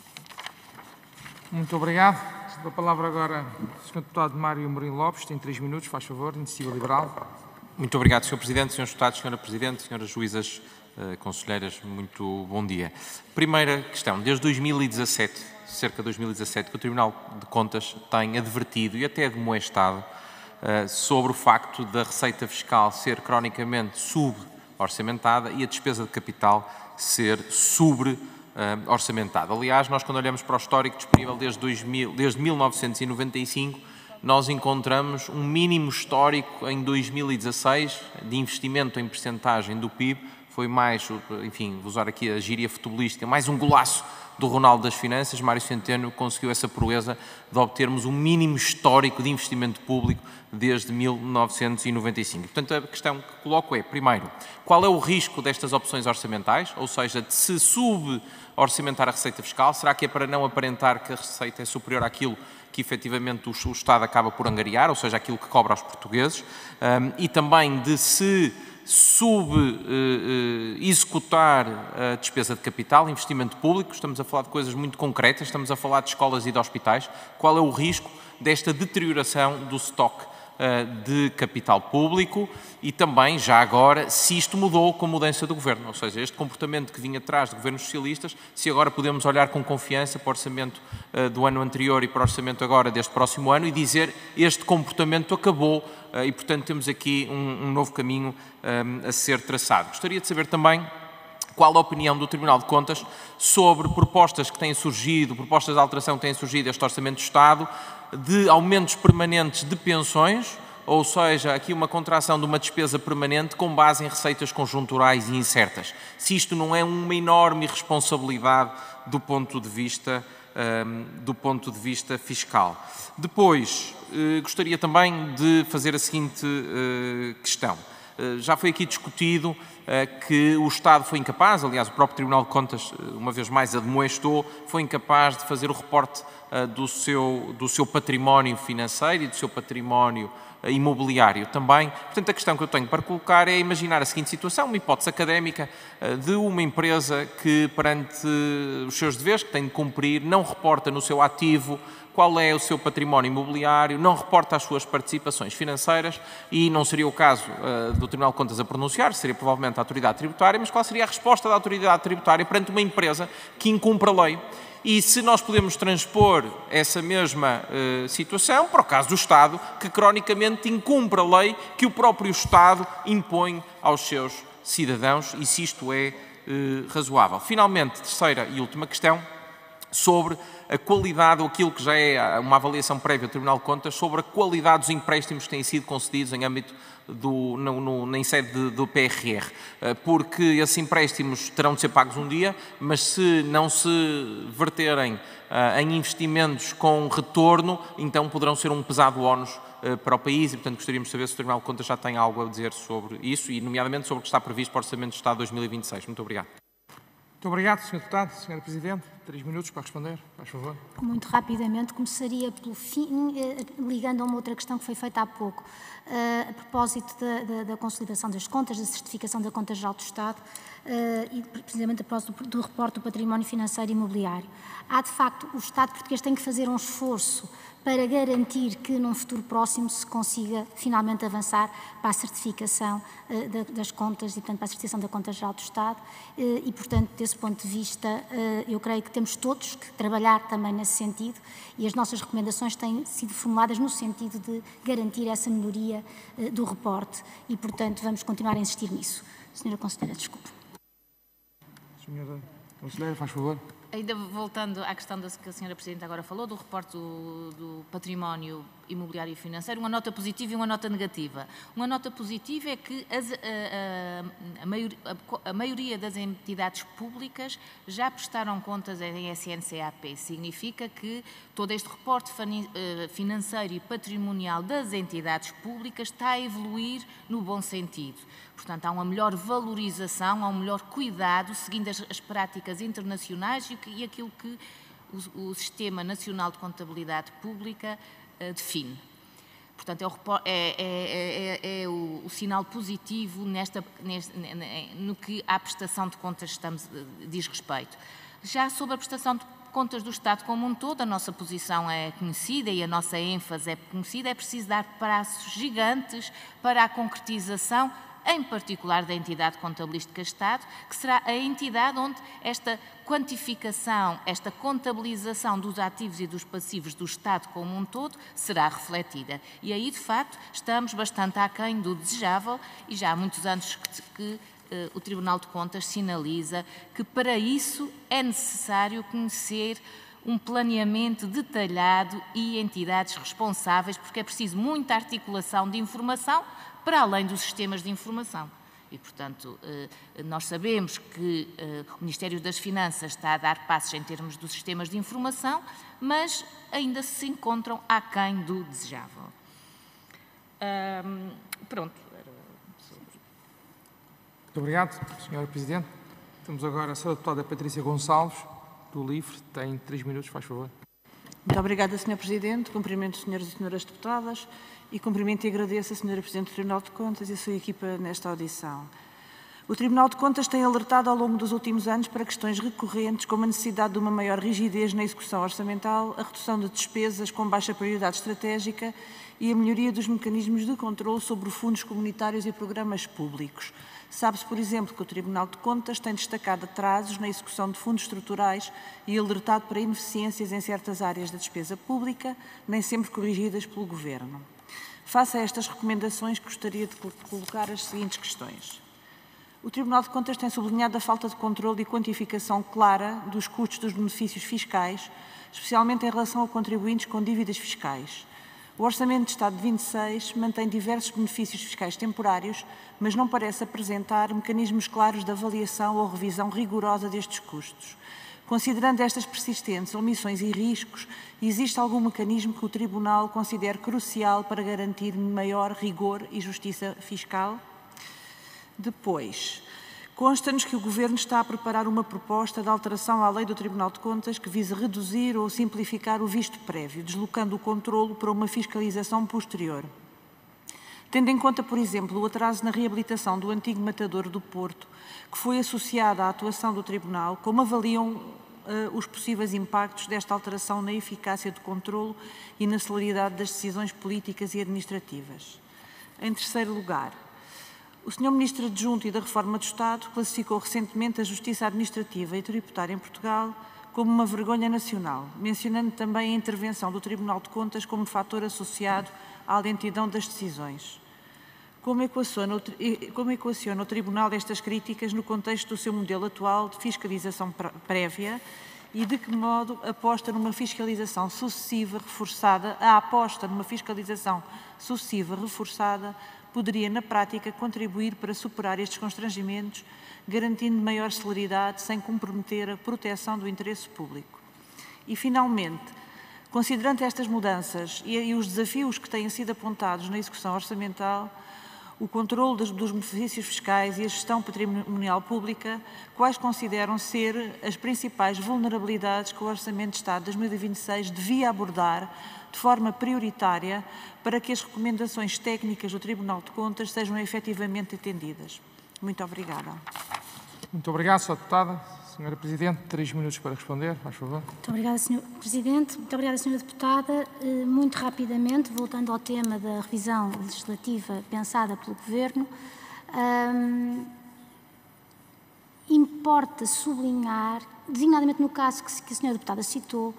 Muito obrigado. A palavra agora ao Sr. Deputado Mário Mourinho Lopes, tem 3 minutos, faz favor, Iniciativa Liberal. Muito obrigado, Sr. Presidente, Srs. Deputados, Sra. Presidente, Sras. Juízas, Conselheiras, muito bom dia. Primeira questão, desde 2017, cerca de 2017, que o Tribunal de Contas tem advertido e até demoestado sobre o facto da receita fiscal ser cronicamente sub-orçamentada e a despesa de capital ser sobre-orçamentada. Aliás, nós quando olhamos para o histórico disponível desde 1995, nós encontramos um mínimo histórico em 2016 de investimento em percentagem do PIB, foi mais, enfim, vou usar aqui a gíria futebolística, mais um golaço do Ronaldo das Finanças. Mário Centeno conseguiu essa proeza de obtermos um mínimo histórico de investimento público desde 1995. Portanto, a questão que coloco é, primeiro, qual é o risco destas opções orçamentais, ou seja, de se sub-orçamentar a receita fiscal? Será que é para não aparentar que a receita é superior àquilo que efetivamente o Estado acaba por angariar, ou seja, aquilo que cobra aos portugueses, e também de se executar a despesa de capital, investimento público? Estamos a falar de coisas muito concretas, estamos a falar de escolas e de hospitais. Qual é o risco desta deterioração do estoque de capital público e também, já agora, se isto mudou com a mudança do Governo, ou seja, este comportamento que vinha atrás de governos socialistas, se agora podemos olhar com confiança para o orçamento do ano anterior e para o orçamento agora deste próximo ano e dizer este comportamento acabou e, portanto, temos aqui um novo caminho a ser traçado. Gostaria de saber também qual a opinião do Tribunal de Contas sobre propostas que têm surgido, propostas de alteração que têm surgido este Orçamento do Estado, de aumentos permanentes de pensões, ou seja, aqui uma contração de uma despesa permanente com base em receitas conjunturais e incertas. Se isto não é uma enorme irresponsabilidade do ponto de vista fiscal. Depois, gostaria também de fazer a seguinte questão. Já foi aqui discutido que o Estado foi incapaz, aliás, o próprio Tribunal de Contas, uma vez mais, admoestou, foi incapaz de fazer o reporte do seu património financeiro e do seu património imobiliário também. Portanto, a questão que eu tenho para colocar é imaginar a seguinte situação, uma hipótese académica de uma empresa que, perante os seus deveres, que tem de cumprir, não reporta no seu ativo qual é o seu património imobiliário, não reporta as suas participações financeiras e não seria o caso do Tribunal de Contas a pronunciar, seria provavelmente a autoridade tributária, mas qual seria a resposta da autoridade tributária perante uma empresa que incumpre a lei? E se nós podemos transpor essa mesma situação para o caso do Estado, que cronicamente incumpre a lei que o próprio Estado impõe aos seus cidadãos, e se isto é razoável. Finalmente, terceira e última questão, sobre a qualidade, ou aquilo que já é uma avaliação prévia do Tribunal de Contas, sobre a qualidade dos empréstimos que têm sido concedidos em âmbito em sede do PRR, porque esses empréstimos terão de ser pagos um dia, mas se não se verterem em investimentos com retorno, então poderão ser um pesado ónus para o país e, portanto, gostaríamos de saber se o Tribunal de Contas já tem algo a dizer sobre isso e, nomeadamente, sobre o que está previsto para o Orçamento de Estado 2026. Muito obrigado. Muito obrigado, Sr. Deputado. Sra. Presidente, 3 minutos para responder, faz favor. Muito rapidamente, começaria pelo fim, ligando a uma outra questão que foi feita há pouco, a propósito da consolidação das contas, da certificação da Conta Geral do Estado e precisamente a propósito do reporte do património financeiro e imobiliário. Há, de facto, o Estado português tem que fazer um esforço para garantir que num futuro próximo se consiga finalmente avançar para a certificação das contas e, portanto, para a certificação da Conta Geral do Estado e, portanto, desse ponto de vista, eu creio que temos todos que trabalhar também nesse sentido e as nossas recomendações têm sido formuladas no sentido de garantir essa melhoria do reporte e, portanto, vamos continuar a insistir nisso. Senhora Conselheira, desculpe. Senhora Conselheira, faz favor. Ainda voltando à questão que a Sra. Presidente agora falou, do reporte do património imobiliário e financeiro, uma nota positiva e uma nota negativa. Uma nota positiva é que a maioria das entidades públicas já prestaram contas em SNCAP. Significa que todo este reporte financeiro e patrimonial das entidades públicas está a evoluir no bom sentido. Portanto, há uma melhor valorização, há um melhor cuidado, seguindo as práticas internacionais e aquilo que o Sistema Nacional de Contabilidade Pública define. Portanto, é o sinal positivo no que à prestação de contas diz respeito. Já sobre a prestação de contas do Estado como um todo, a nossa posição é conhecida e a nossa ênfase é conhecida, é preciso dar prazos gigantes para a concretização, em particular da entidade contabilística Estado, que será a entidade onde esta quantificação, esta contabilização dos ativos e dos passivos do Estado como um todo será refletida. E aí, de facto, estamos bastante aquém do desejável e já há muitos anos que o Tribunal de Contas sinaliza que para isso é necessário conhecer um planeamento detalhado e entidades responsáveis, porque é preciso muita articulação de informação para além dos sistemas de informação. E, portanto, nós sabemos que o Ministério das Finanças está a dar passos em termos dos sistemas de informação, mas ainda se encontram aquém do desejável. Pronto. Muito obrigado, Sra. Presidente. Temos agora a Sra. Deputada Patrícia Gonçalves, do LIVRE. Tem 3 minutos, faz favor. Muito obrigada, Sr. Presidente. Cumprimento as senhoras e senhores deputadas e cumprimento e agradeço a Sra. Presidente do Tribunal de Contas e a sua equipa nesta audição. O Tribunal de Contas tem alertado ao longo dos últimos anos para questões recorrentes, como a necessidade de uma maior rigidez na execução orçamental, a redução de despesas com baixa prioridade estratégica e a melhoria dos mecanismos de controle sobre fundos comunitários e programas públicos. Sabe-se, por exemplo, que o Tribunal de Contas tem destacado atrasos na execução de fundos estruturais e alertado para ineficiências em certas áreas da despesa pública, nem sempre corrigidas pelo Governo. Face a estas recomendações, gostaria de colocar as seguintes questões. O Tribunal de Contas tem sublinhado a falta de controle e quantificação clara dos custos dos benefícios fiscais, especialmente em relação a contribuintes com dívidas fiscais. O Orçamento de Estado de 26 mantém diversos benefícios fiscais temporários, mas não parece apresentar mecanismos claros de avaliação ou revisão rigorosa destes custos. Considerando estas persistentes omissões e riscos, existe algum mecanismo que o Tribunal considere crucial para garantir maior rigor e justiça fiscal? Depois, consta-nos que o Governo está a preparar uma proposta de alteração à lei do Tribunal de Contas que visa reduzir ou simplificar o visto prévio, deslocando o controlo para uma fiscalização posterior. Tendo em conta, por exemplo, o atraso na reabilitação do antigo matadouro do Porto, que foi associado à atuação do Tribunal, como avaliam os possíveis impactos desta alteração na eficácia do controlo e na celeridade das decisões políticas e administrativas. Em terceiro lugar, o Sr. Ministro Adjunto e da Reforma do Estado classificou recentemente a Justiça Administrativa e Tributária em Portugal como uma vergonha nacional, mencionando também a intervenção do Tribunal de Contas como fator associado à lentidão das decisões. Como equaciona o Tribunal estas críticas no contexto do seu modelo atual de fiscalização prévia e de que modo a aposta numa fiscalização sucessiva reforçada poderia, na prática, contribuir para superar estes constrangimentos, garantindo maior celeridade sem comprometer a proteção do interesse público. E, finalmente, considerando estas mudanças e os desafios que têm sido apontados na execução orçamental, o controle dos benefícios fiscais e a gestão patrimonial pública, quais consideram ser as principais vulnerabilidades que o Orçamento de Estado de 2026 devia abordar de forma prioritária para que as recomendações técnicas do Tribunal de Contas sejam efetivamente atendidas? Muito obrigada. Muito obrigado, Sra. Deputada. Sra. Presidente, 3 minutos para responder, faz favor. Muito obrigada, Sr. Presidente. Muito obrigada, Sra. Deputada. Muito rapidamente, voltando ao tema da revisão legislativa pensada pelo Governo, importa sublinhar, designadamente no caso que a Sra. Deputada citou,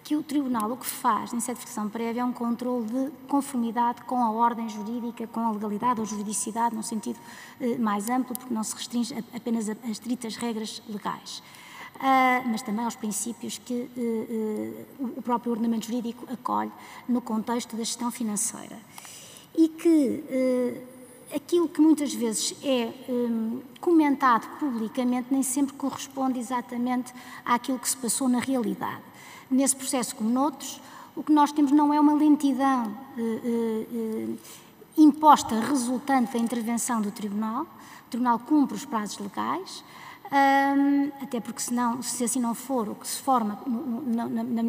que o Tribunal o que faz em sede de fiscalização prévia é um controle de conformidade com a ordem jurídica, com a legalidade ou juridicidade, num sentido mais amplo, porque não se restringe apenas a estritas regras legais, mas também aos princípios que o próprio ordenamento jurídico acolhe no contexto da gestão financeira. E que aquilo que muitas vezes é comentado publicamente nem sempre corresponde exatamente àquilo que se passou na realidade. Nesse processo, como noutros, o que nós temos não é uma lentidão imposta resultante da intervenção do Tribunal. O Tribunal cumpre os prazos legais, até porque senão, se assim não for, o que se forma,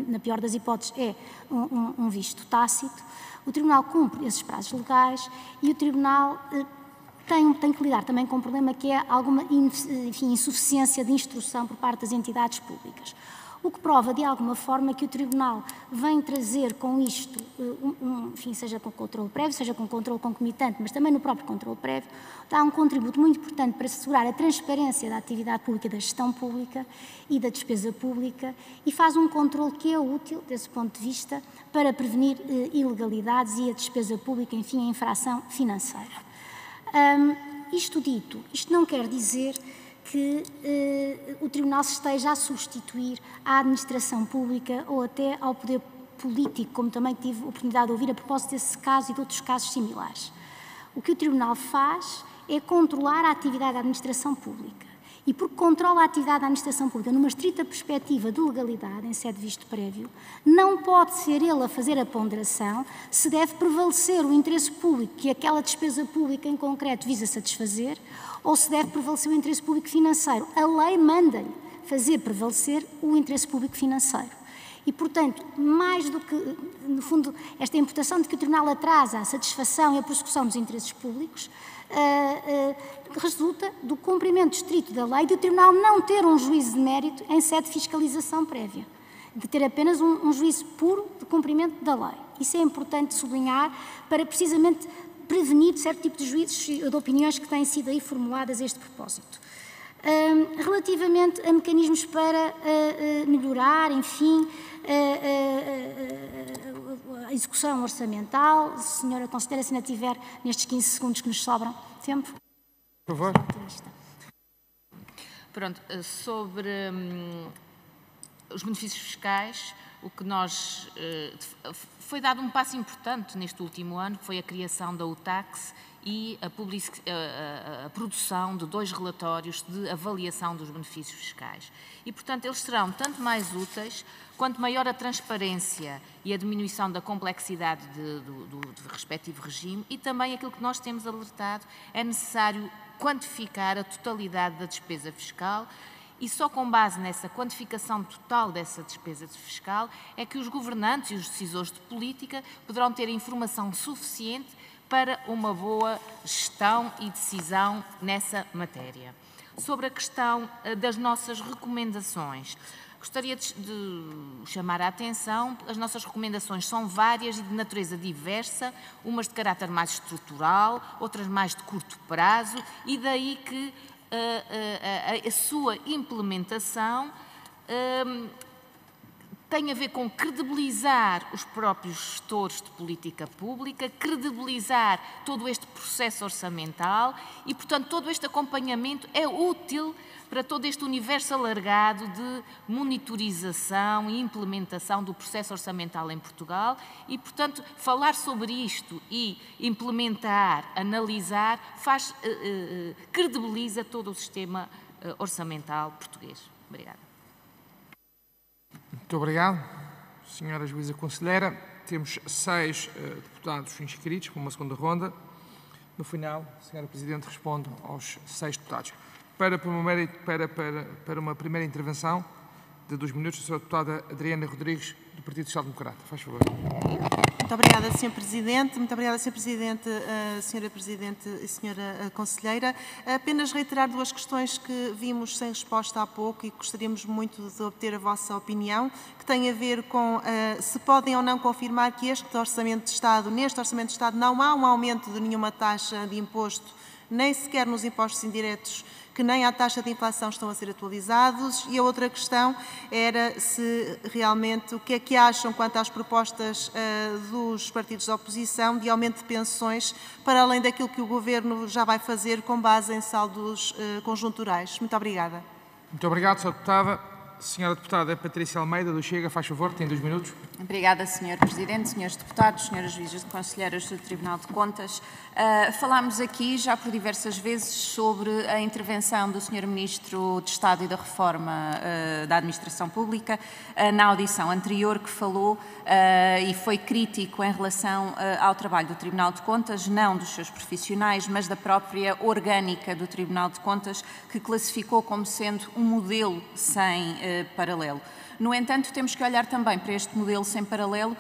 na pior das hipóteses, é um visto tácito. O Tribunal cumpre esses prazos legais e o Tribunal tem que lidar também com um problema que é alguma insuficiência de instrução por parte das entidades públicas. O que prova, de alguma forma, que o Tribunal vem trazer com isto, seja com controle prévio, seja com controle concomitante, mas também no próprio controle prévio, dá um contributo muito importante para assegurar a transparência da atividade pública, da gestão pública e da despesa pública e faz um controle que é útil, desse ponto de vista, para prevenir ilegalidades e a despesa pública, enfim, a infração financeira. Isto dito, isto não quer dizer que o Tribunal se esteja a substituir à administração pública ou até ao poder político, como também tive a oportunidade de ouvir a propósito desse caso e de outros casos similares. O que o Tribunal faz é controlar a atividade da administração pública. E porque controla a atividade da administração pública numa estrita perspectiva de legalidade, em sede de visto prévio, não pode ser ele a fazer a ponderação se deve prevalecer o interesse público que aquela despesa pública em concreto visa satisfazer ou se deve prevalecer o interesse público financeiro. A lei manda-lhe fazer prevalecer o interesse público financeiro. E, portanto, mais do que, no fundo, esta imputação de que o Tribunal atrasa a satisfação e a prossecução dos interesses públicos, resulta do cumprimento estrito da lei, de o Tribunal não ter um juízo de mérito em sede de fiscalização prévia, de ter apenas um juízo puro de cumprimento da lei. Isso é importante sublinhar para, precisamente, prevenir certo tipo de juízos, de opiniões que têm sido aí formuladas a este propósito. Relativamente a mecanismos para melhorar, enfim, a execução orçamental, a senhora considera, se ainda tiver nestes 15 segundos que nos sobram tempo? Por favor. Pronto, sobre os benefícios fiscais, o que nós... foi dado um passo importante neste último ano, que foi a criação da UTAX e a produção de 2 relatórios de avaliação dos benefícios fiscais. E, portanto, eles serão tanto mais úteis quanto maior a transparência e a diminuição da complexidade do respectivo regime e também aquilo que nós temos alertado, é necessário quantificar a totalidade da despesa fiscal e só com base nessa quantificação total dessa despesa fiscal é que os governantes e os decisores de política poderão ter informação suficiente para uma boa gestão e decisão nessa matéria. Sobre a questão das nossas recomendações, Gostaria de chamar a atenção, as nossas recomendações são várias e de natureza diversa, umas de caráter mais estrutural, outras mais de curto prazo, e daí que a sua implementação tem a ver com credibilizar os próprios gestores de política pública, credibilizar todo este processo orçamental e, portanto, todo este acompanhamento é útil para todo este universo alargado de monitorização e implementação do processo orçamental em Portugal e, portanto, falar sobre isto e implementar, analisar, credibiliza todo o sistema orçamental português. Obrigada. Muito obrigado, Senhora Juíza Conselheira. Temos 6 deputados inscritos para uma segunda ronda. No final, a Senhora Presidente responde aos 6 deputados. Para uma primeira intervenção de 2 minutos, a Sra. Deputada Adriana Rodrigues, do Partido Social Democrata. Faz favor. Muito obrigada, Sr. Presidente. Muito obrigada, Sr. Presidente, Sra. Presidente e Sra. Conselheira. Apenas reiterar 2 questões que vimos sem resposta há pouco e gostaríamos muito de obter a vossa opinião, que têm a ver com se podem ou não confirmar que neste Orçamento de Estado não há um aumento de nenhuma taxa de imposto, nem sequer nos impostos indiretos, que nem à taxa de inflação estão a ser atualizados. E a outra questão era se realmente o que é que acham quanto às propostas dos partidos da oposição de aumento de pensões para além daquilo que o Governo já vai fazer com base em saldos conjunturais. Muito obrigada. Muito obrigado, Sra. Deputada. Senhora Deputada Patrícia Almeida, do Chega, faz favor, tem 2 minutos. Obrigada, Sr. Presidente, Srs. Deputados, Sras. Juízas de Conselheiras do Tribunal de Contas. Falámos aqui já por diversas vezes sobre a intervenção do Sr. Ministro de Estado e da Reforma da Administração Pública na audição anterior que falou e foi crítico em relação ao trabalho do Tribunal de Contas, não dos seus profissionais, mas da própria orgânica do Tribunal de Contas, que classificou como sendo um modelo sem paralelo. No entanto, temos que olhar também para este modelo sem paralelo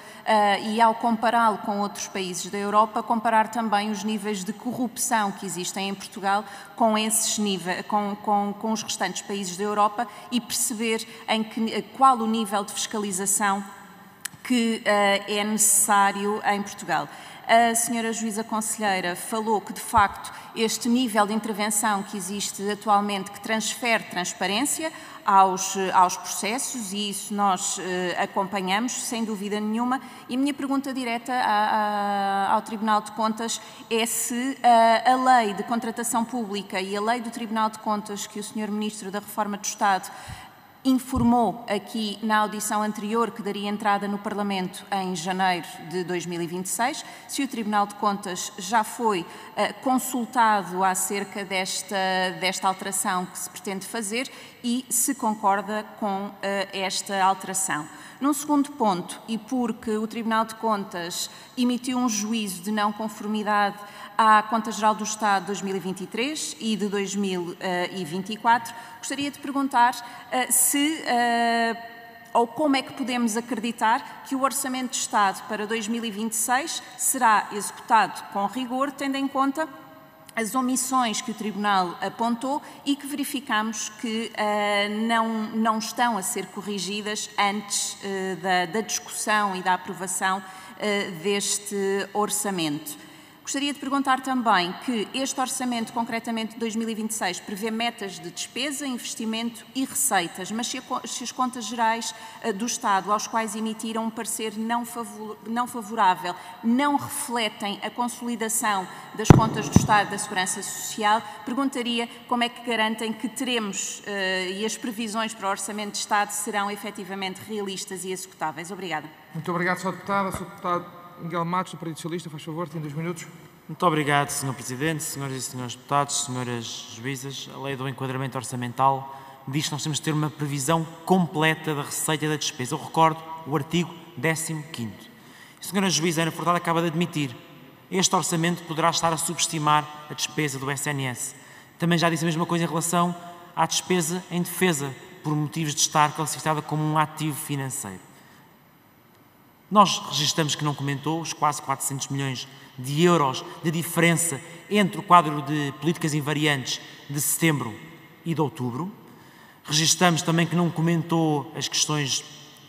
e, ao compará-lo com outros países da Europa, comparar também os níveis de corrupção que existem em Portugal com esses níveis, com os restantes países da Europa e perceber qual o nível de fiscalização que é necessário em Portugal. A Sra. Juíza Conselheira falou que, de facto, este nível de intervenção que existe atualmente, que transfere transparência aos processos, e isso nós acompanhamos, sem dúvida nenhuma. E a minha pergunta direta ao Tribunal de Contas é se a Lei de Contratação Pública e a Lei do Tribunal de Contas que o Sr. Ministro da Reforma do Estado informou aqui na audição anterior que daria entrada no Parlamento em janeiro de 2026, se o Tribunal de Contas já foi consultado acerca desta alteração que se pretende fazer e se concorda com esta alteração. Num segundo ponto, e porque o Tribunal de Contas emitiu um juízo de não conformidade à Conta Geral do Estado de 2023 e de 2024, gostaria de perguntar ou como é que podemos acreditar que o Orçamento de Estado para 2026 será executado com rigor, tendo em conta as omissões que o Tribunal apontou e que verificamos que não estão a ser corrigidas antes da discussão e da aprovação deste orçamento. Gostaria de perguntar também que este orçamento, concretamente de 2026, prevê metas de despesa, investimento e receitas, mas se as contas gerais do Estado, aos quais emitiram um parecer não favorável, não refletem a consolidação das contas do Estado da Segurança Social, perguntaria como é que garantem que teremos e as previsões para o Orçamento de Estado serão efetivamente realistas e executáveis. Obrigada. Muito obrigado, Sra. Deputada. Sr. Deputado Miguel Matos, do Partido Socialista, faz favor, tem 2 minutos. Muito obrigado, Sr. Presidente, Senhoras e Senhores Deputados, Senhoras Juízas. A Lei do Enquadramento Orçamental diz que nós temos de ter uma previsão completa da receita e da despesa. Eu recordo o artigo 15º. A Senhora Juíza Ana Furtado acaba de admitir este orçamento poderá estar a subestimar a despesa do SNS. Também já disse a mesma coisa em relação à despesa em defesa, por motivos de estar classificada como um ativo financeiro. Nós registramos que não comentou os quase 400 milhões de euros de diferença entre o quadro de políticas invariantes de setembro e de outubro. Registamos também que não comentou as questões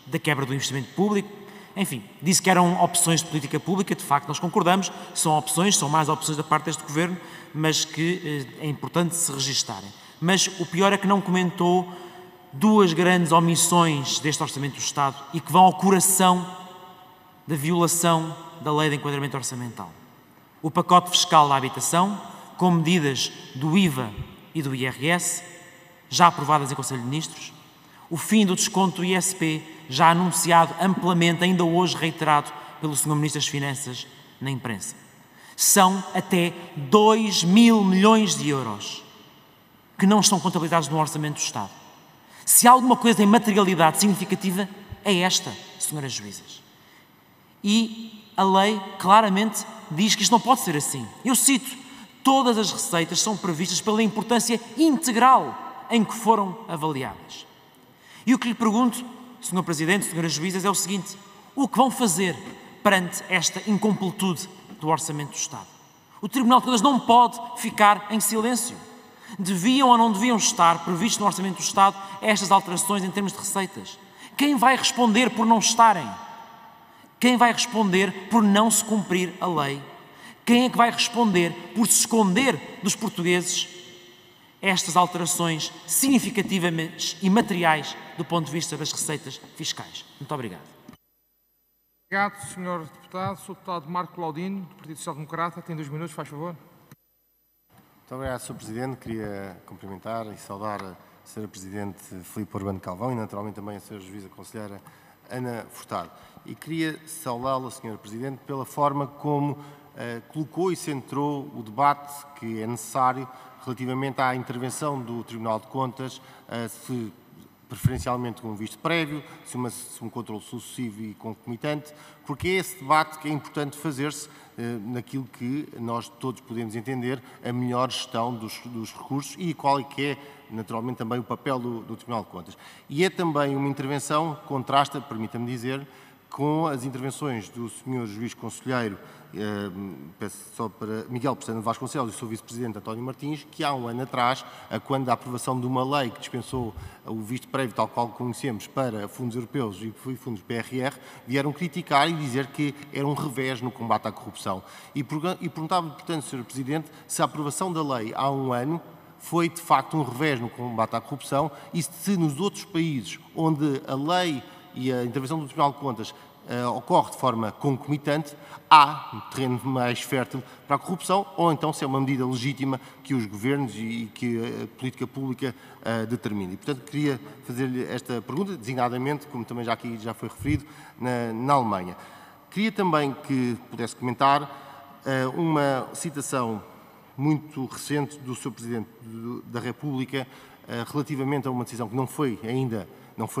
da quebra do investimento público. Enfim, disse que eram opções de política pública, de facto nós concordamos, são opções, são mais opções da parte deste Governo, mas que é importante se registarem. Mas o pior é que não comentou duas grandes omissões deste Orçamento do Estado e que vão ao coração da violação da Lei de Enquadramento Orçamental. O pacote fiscal da habitação, com medidas do IVA e do IRS, já aprovadas em Conselho de Ministros, o fim do desconto do ISP, já anunciado amplamente, ainda hoje reiterado pelo Sr. Ministro das Finanças na imprensa. São até 2.000 milhões de euros que não estão contabilizados no Orçamento do Estado. Se há alguma coisa em materialidade significativa, é esta, senhoras juízas. E a lei claramente diz que isto não pode ser assim. Eu cito, todas as receitas são previstas pela importância integral em que foram avaliadas. E o que lhe pergunto, Sr. Presidente, senhoras juízas, é o seguinte: o que vão fazer perante esta incompletude do Orçamento do Estado? O Tribunal de Contas não pode ficar em silêncio. Deviam ou não deviam estar previstos no Orçamento do Estado estas alterações em termos de receitas? Quem vai responder por não estarem? Quem vai responder por não se cumprir a lei? Quem é que vai responder por se esconder dos portugueses estas alterações significativas e materiais do ponto de vista das receitas fiscais? Muito obrigado. Obrigado, Sr. Deputado. Sr. Deputado Marco Claudino, do Partido Social Democrata, tem 2 minutos, faz favor. Muito obrigado, Sr. Presidente. Queria cumprimentar e saudar a Sra. Presidente Filipe Urbano Calvão e, naturalmente, também a Sra. Juíza Conselheira Ana Furtado. E queria saudá-la, Sra. Presidente, pela forma como colocou e centrou o debate que é necessário relativamente à intervenção do Tribunal de Contas, se preferencialmente com um visto prévio, se um controle sucessivo e concomitante, porque é esse debate que é importante fazer-se naquilo que nós todos podemos entender a melhor gestão dos recursos e qual é que é, naturalmente, também o papel do Tribunal de Contas. E é também uma intervenção que contrasta, permita-me dizer, com as intervenções do Sr. Juiz Conselheiro, peço só para Miguel Pestana Vasconcelos e o Sr. Vice-Presidente António Martins, que há um ano atrás, quando a aprovação de uma lei que dispensou o visto prévio, tal qual conhecemos, para fundos europeus e fundos PRR, vieram criticar e dizer que era um revés no combate à corrupção. E perguntava, portanto, Sr. Presidente, se a aprovação da lei há um ano foi, de facto, um revés no combate à corrupção e se nos outros países onde a lei e a intervenção do Tribunal de Contas ocorre de forma concomitante, há um terreno mais fértil para a corrupção, ou então se é uma medida legítima que os governos e que a política pública determine. E, portanto, queria fazer-lhe esta pergunta, designadamente, como também já aqui já foi referido, na Alemanha. Queria também que pudesse comentar uma citação muito recente do Sr. Presidente da República relativamente a uma decisão que não foi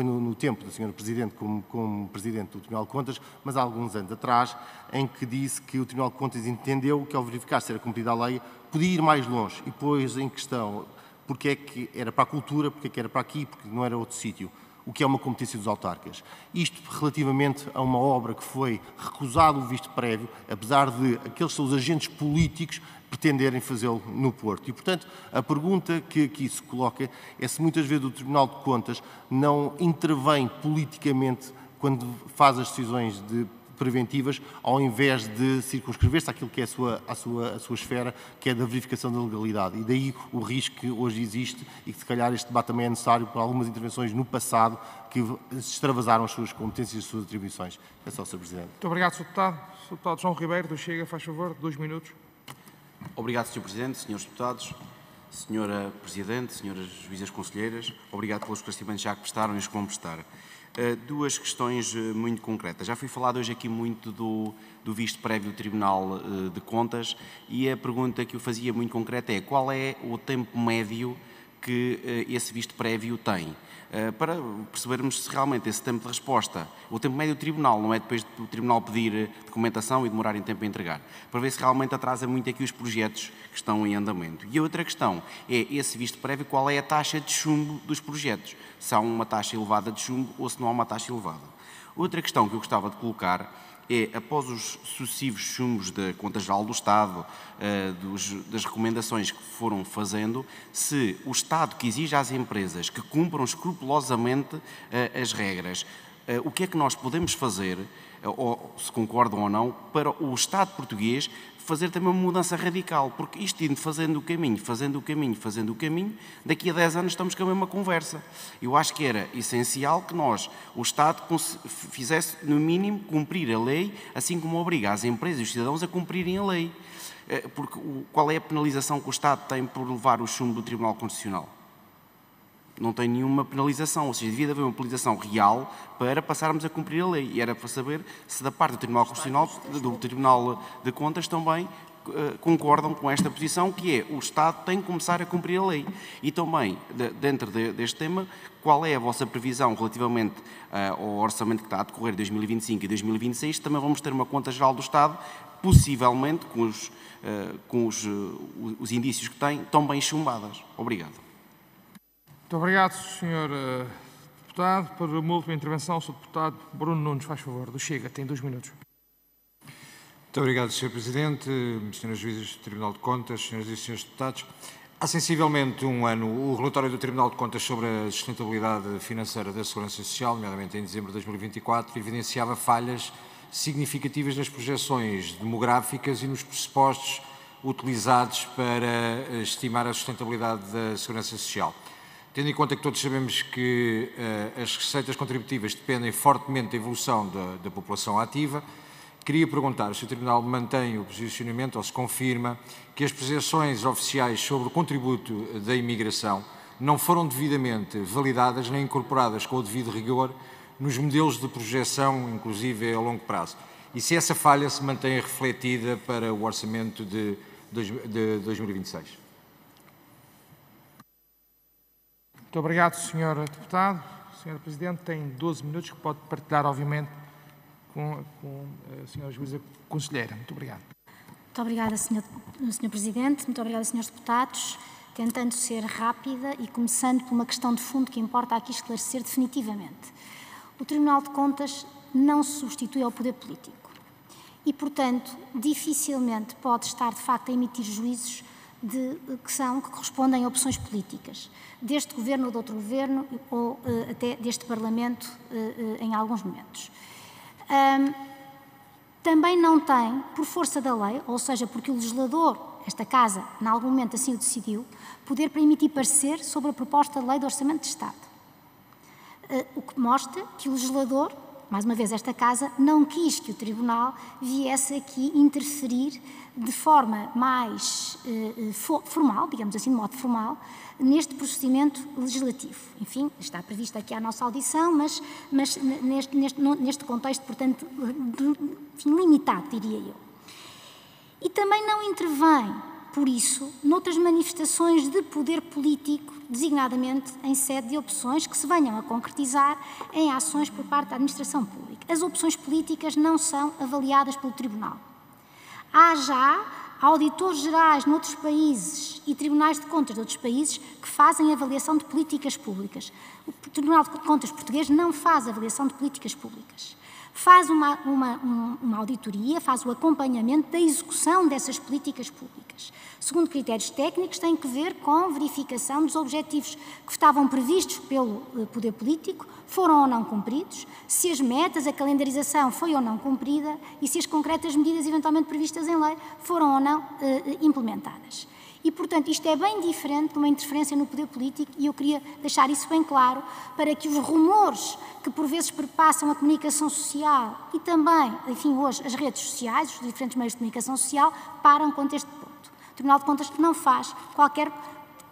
no tempo da Sra. Presidente como Presidente do Tribunal de Contas, mas há alguns anos atrás, em que disse que o Tribunal de Contas entendeu que, ao verificar se era cumprida a lei, podia ir mais longe e pôs em questão porque é que era para a cultura, porque é que era para aqui, porque não era outro sítio, o que é uma competência dos autarcas. Isto relativamente a uma obra que foi recusado o visto prévio, apesar de aqueles que são os agentes políticos pretenderem fazê-lo no Porto. E, portanto, a pergunta que aqui se coloca é se muitas vezes o Tribunal de Contas não intervém politicamente quando faz as decisões preventivas, ao invés de circunscrever-se àquilo que é a sua esfera, que é da verificação da legalidade. E daí o risco que hoje existe e que, se calhar, este debate também é necessário por algumas intervenções no passado que extravasaram as suas competências e as suas atribuições. É só, Sr. Presidente. Muito obrigado, Sr. Deputado. Sr. Deputado João Ribeiro, do Chega, faz favor, 2 minutos. Obrigado, Sr. Presidente, Srs. Deputados, Sra. Presidente, Sras. Juízas Conselheiras, obrigado pelos esclarecimentos já que prestaram e os que vão prestar. 2 questões muito concretas. Já foi falado hoje aqui muito do visto prévio do Tribunal de Contas e a pergunta que eu fazia muito concreta é qual é o tempo médio que esse visto prévio tem? Para percebermos se realmente esse tempo de resposta, o tempo médio do Tribunal, não é depois do Tribunal pedir documentação e demorar em tempo a entregar, para ver se realmente atrasa muito aqui os projetos que estão em andamento. E a outra questão é esse visto prévio, qual é a taxa de chumbo dos projetos? Se há uma taxa elevada de chumbo ou se não há uma taxa elevada. Outra questão que eu gostava de colocar é, após os sucessivos chumbos da Conta Geral do Estado, das recomendações que foram fazendo, se o Estado que exige às empresas que cumpram escrupulosamente as regras, o que é que nós podemos fazer, ou se concordam ou não, para o Estado português fazer também uma mudança radical, porque isto indo fazendo o caminho, daqui a 10 anos estamos com a mesma conversa. Eu acho que era essencial que nós, o Estado, fizesse, no mínimo, cumprir a lei, assim como obriga as empresas e os cidadãos a cumprirem a lei. Porque qual é a penalização que o Estado tem por levar o chumbo do Tribunal Constitucional? Não tem nenhuma penalização, ou seja, devia haver uma penalização real para passarmos a cumprir a lei. E era para saber se da parte do Tribunal Constitucional, do Tribunal de Contas, também concordam com esta posição, que é o Estado tem que começar a cumprir a lei. E também, dentro deste tema, qual é a vossa previsão relativamente ao orçamento que está a decorrer 2025 e 2026? Também vamos ter uma Conta Geral do Estado, possivelmente, com os indícios que tem, tão bem chumbadas. Obrigado. Muito obrigado, Sr. Deputado. Para uma última intervenção, o Sr. Deputado Bruno Nunes, faz favor, do Chega, tem 2 minutos. Muito obrigado, Sr. Presidente, Sras. Juízes do Tribunal de Contas, Sras. e Srs. Deputados. Há sensivelmente um ano, o relatório do Tribunal de Contas sobre a sustentabilidade financeira da Segurança Social, nomeadamente em dezembro de 2024, evidenciava falhas significativas nas projeções demográficas e nos pressupostos utilizados para estimar a sustentabilidade da Segurança Social. Tendo em conta que todos sabemos que as receitas contributivas dependem fortemente da evolução da população ativa, queria perguntar se o Tribunal mantém o posicionamento ou se confirma que as projeções oficiais sobre o contributo da imigração não foram devidamente validadas nem incorporadas com o devido rigor nos modelos de projeção, inclusive a longo prazo. E se essa falha se mantém refletida para o orçamento de 2026. Muito obrigado, Sr. Deputado. Sr. Presidente, tem 12 minutos que pode partilhar, obviamente, com a Sra. Juíza Conselheira. Muito obrigado. Muito obrigada, Sr. Presidente. Muito obrigada, Srs. Deputados. Tentando ser rápida e começando por uma questão de fundo que importa aqui esclarecer definitivamente. O Tribunal de Contas não se substitui ao poder político e, portanto, dificilmente pode estar, de facto, a emitir juízos que correspondem a opções políticas, deste governo ou de outro governo, ou até deste Parlamento em alguns momentos. Também não tem, por força da lei, ou seja, porque o legislador, esta Casa, em algum momento assim o decidiu, poder para emitir parecer sobre a proposta de lei do Orçamento de Estado. O que mostra que o legislador, mais uma vez esta Casa, não quis que o Tribunal viesse aqui interferir de forma mais formal, digamos assim, de modo formal, neste procedimento legislativo. Enfim, está prevista aqui a nossa audição, mas neste contexto, portanto, limitado, diria eu. E também não intervém, por isso, noutras manifestações de poder político, designadamente em sede de opções que se venham a concretizar em ações por parte da administração pública. As opções políticas não são avaliadas pelo Tribunal. Há já auditores gerais noutros países e tribunais de contas de outros países que fazem avaliação de políticas públicas. O Tribunal de Contas português não faz avaliação de políticas públicas. Faz uma auditoria, faz o acompanhamento da execução dessas políticas públicas. Segundo critérios técnicos, tem que ver com verificação dos objetivos que estavam previstos pelo poder político, foram ou não cumpridos, se as metas, a calendarização foi ou não cumprida e se as concretas medidas eventualmente previstas em lei foram ou não implementadas. E, portanto, isto é bem diferente de uma interferência no poder político e eu queria deixar isso bem claro para que os rumores que por vezes perpassam a comunicação social e também, enfim, hoje as redes sociais, os diferentes meios de comunicação social, param quanto a este ponto. O Tribunal de Contas não faz qualquer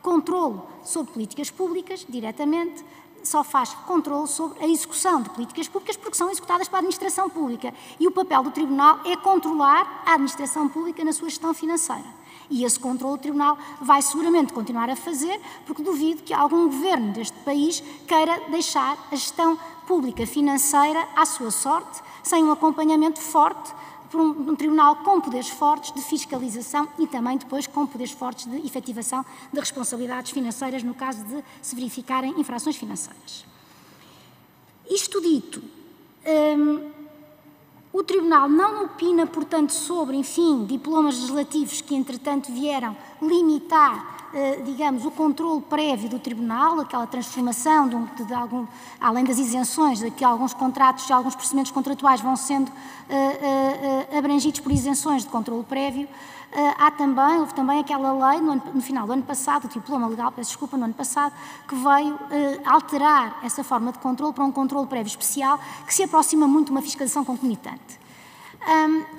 controlo sobre políticas públicas, diretamente, só faz controle sobre a execução de políticas públicas porque são executadas pela administração pública. E o papel do Tribunal é controlar a administração pública na sua gestão financeira. E esse controle o Tribunal vai seguramente continuar a fazer, porque duvido que algum governo deste país queira deixar a gestão pública financeira à sua sorte, sem um acompanhamento forte por um Tribunal com poderes fortes de fiscalização e também depois com poderes fortes de efetivação de responsabilidades financeiras no caso de se verificarem infrações financeiras. Isto dito, O Tribunal não opina, portanto, sobre, enfim, diplomas legislativos que, entretanto, vieram limitar, digamos, o controle prévio do Tribunal, aquela transformação além das isenções, de que alguns contratos e alguns procedimentos contratuais vão sendo abrangidos por isenções de controle prévio. Houve também aquela lei, no final do ano passado, o diploma legal, peço desculpa, no ano passado, que veio alterar essa forma de controle para um controle prévio especial, que se aproxima muito de uma fiscalização concomitante.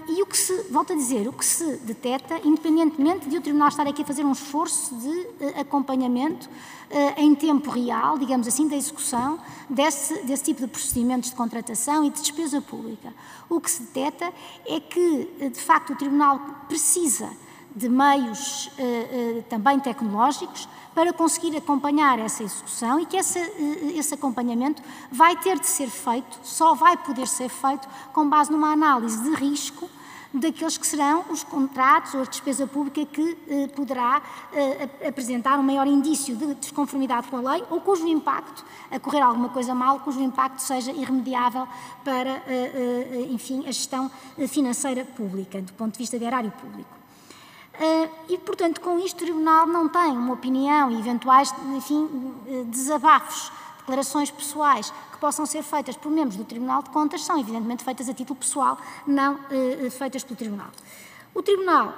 E volto a dizer, o que se detecta, independentemente de o Tribunal estar aqui a fazer um esforço de acompanhamento em tempo real, digamos assim, da execução desse tipo de procedimentos de contratação e de despesa pública. O que se detecta é que, de facto, o Tribunal precisa de meios também tecnológicos para conseguir acompanhar essa execução e que esse acompanhamento vai ter de ser feito, só vai poder ser feito com base numa análise de risco daqueles que serão os contratos ou a despesa pública que poderá apresentar um maior indício de desconformidade com a lei ou cujo impacto, a correr alguma coisa mal, cujo impacto seja irremediável para, enfim, a gestão financeira pública, do ponto de vista de erário público. E, portanto, com isto o Tribunal não tem uma opinião e eventuais, enfim, desabafos, declarações pessoais que possam ser feitas por membros do Tribunal de Contas, são evidentemente feitas a título pessoal, não feitas pelo Tribunal. O Tribunal,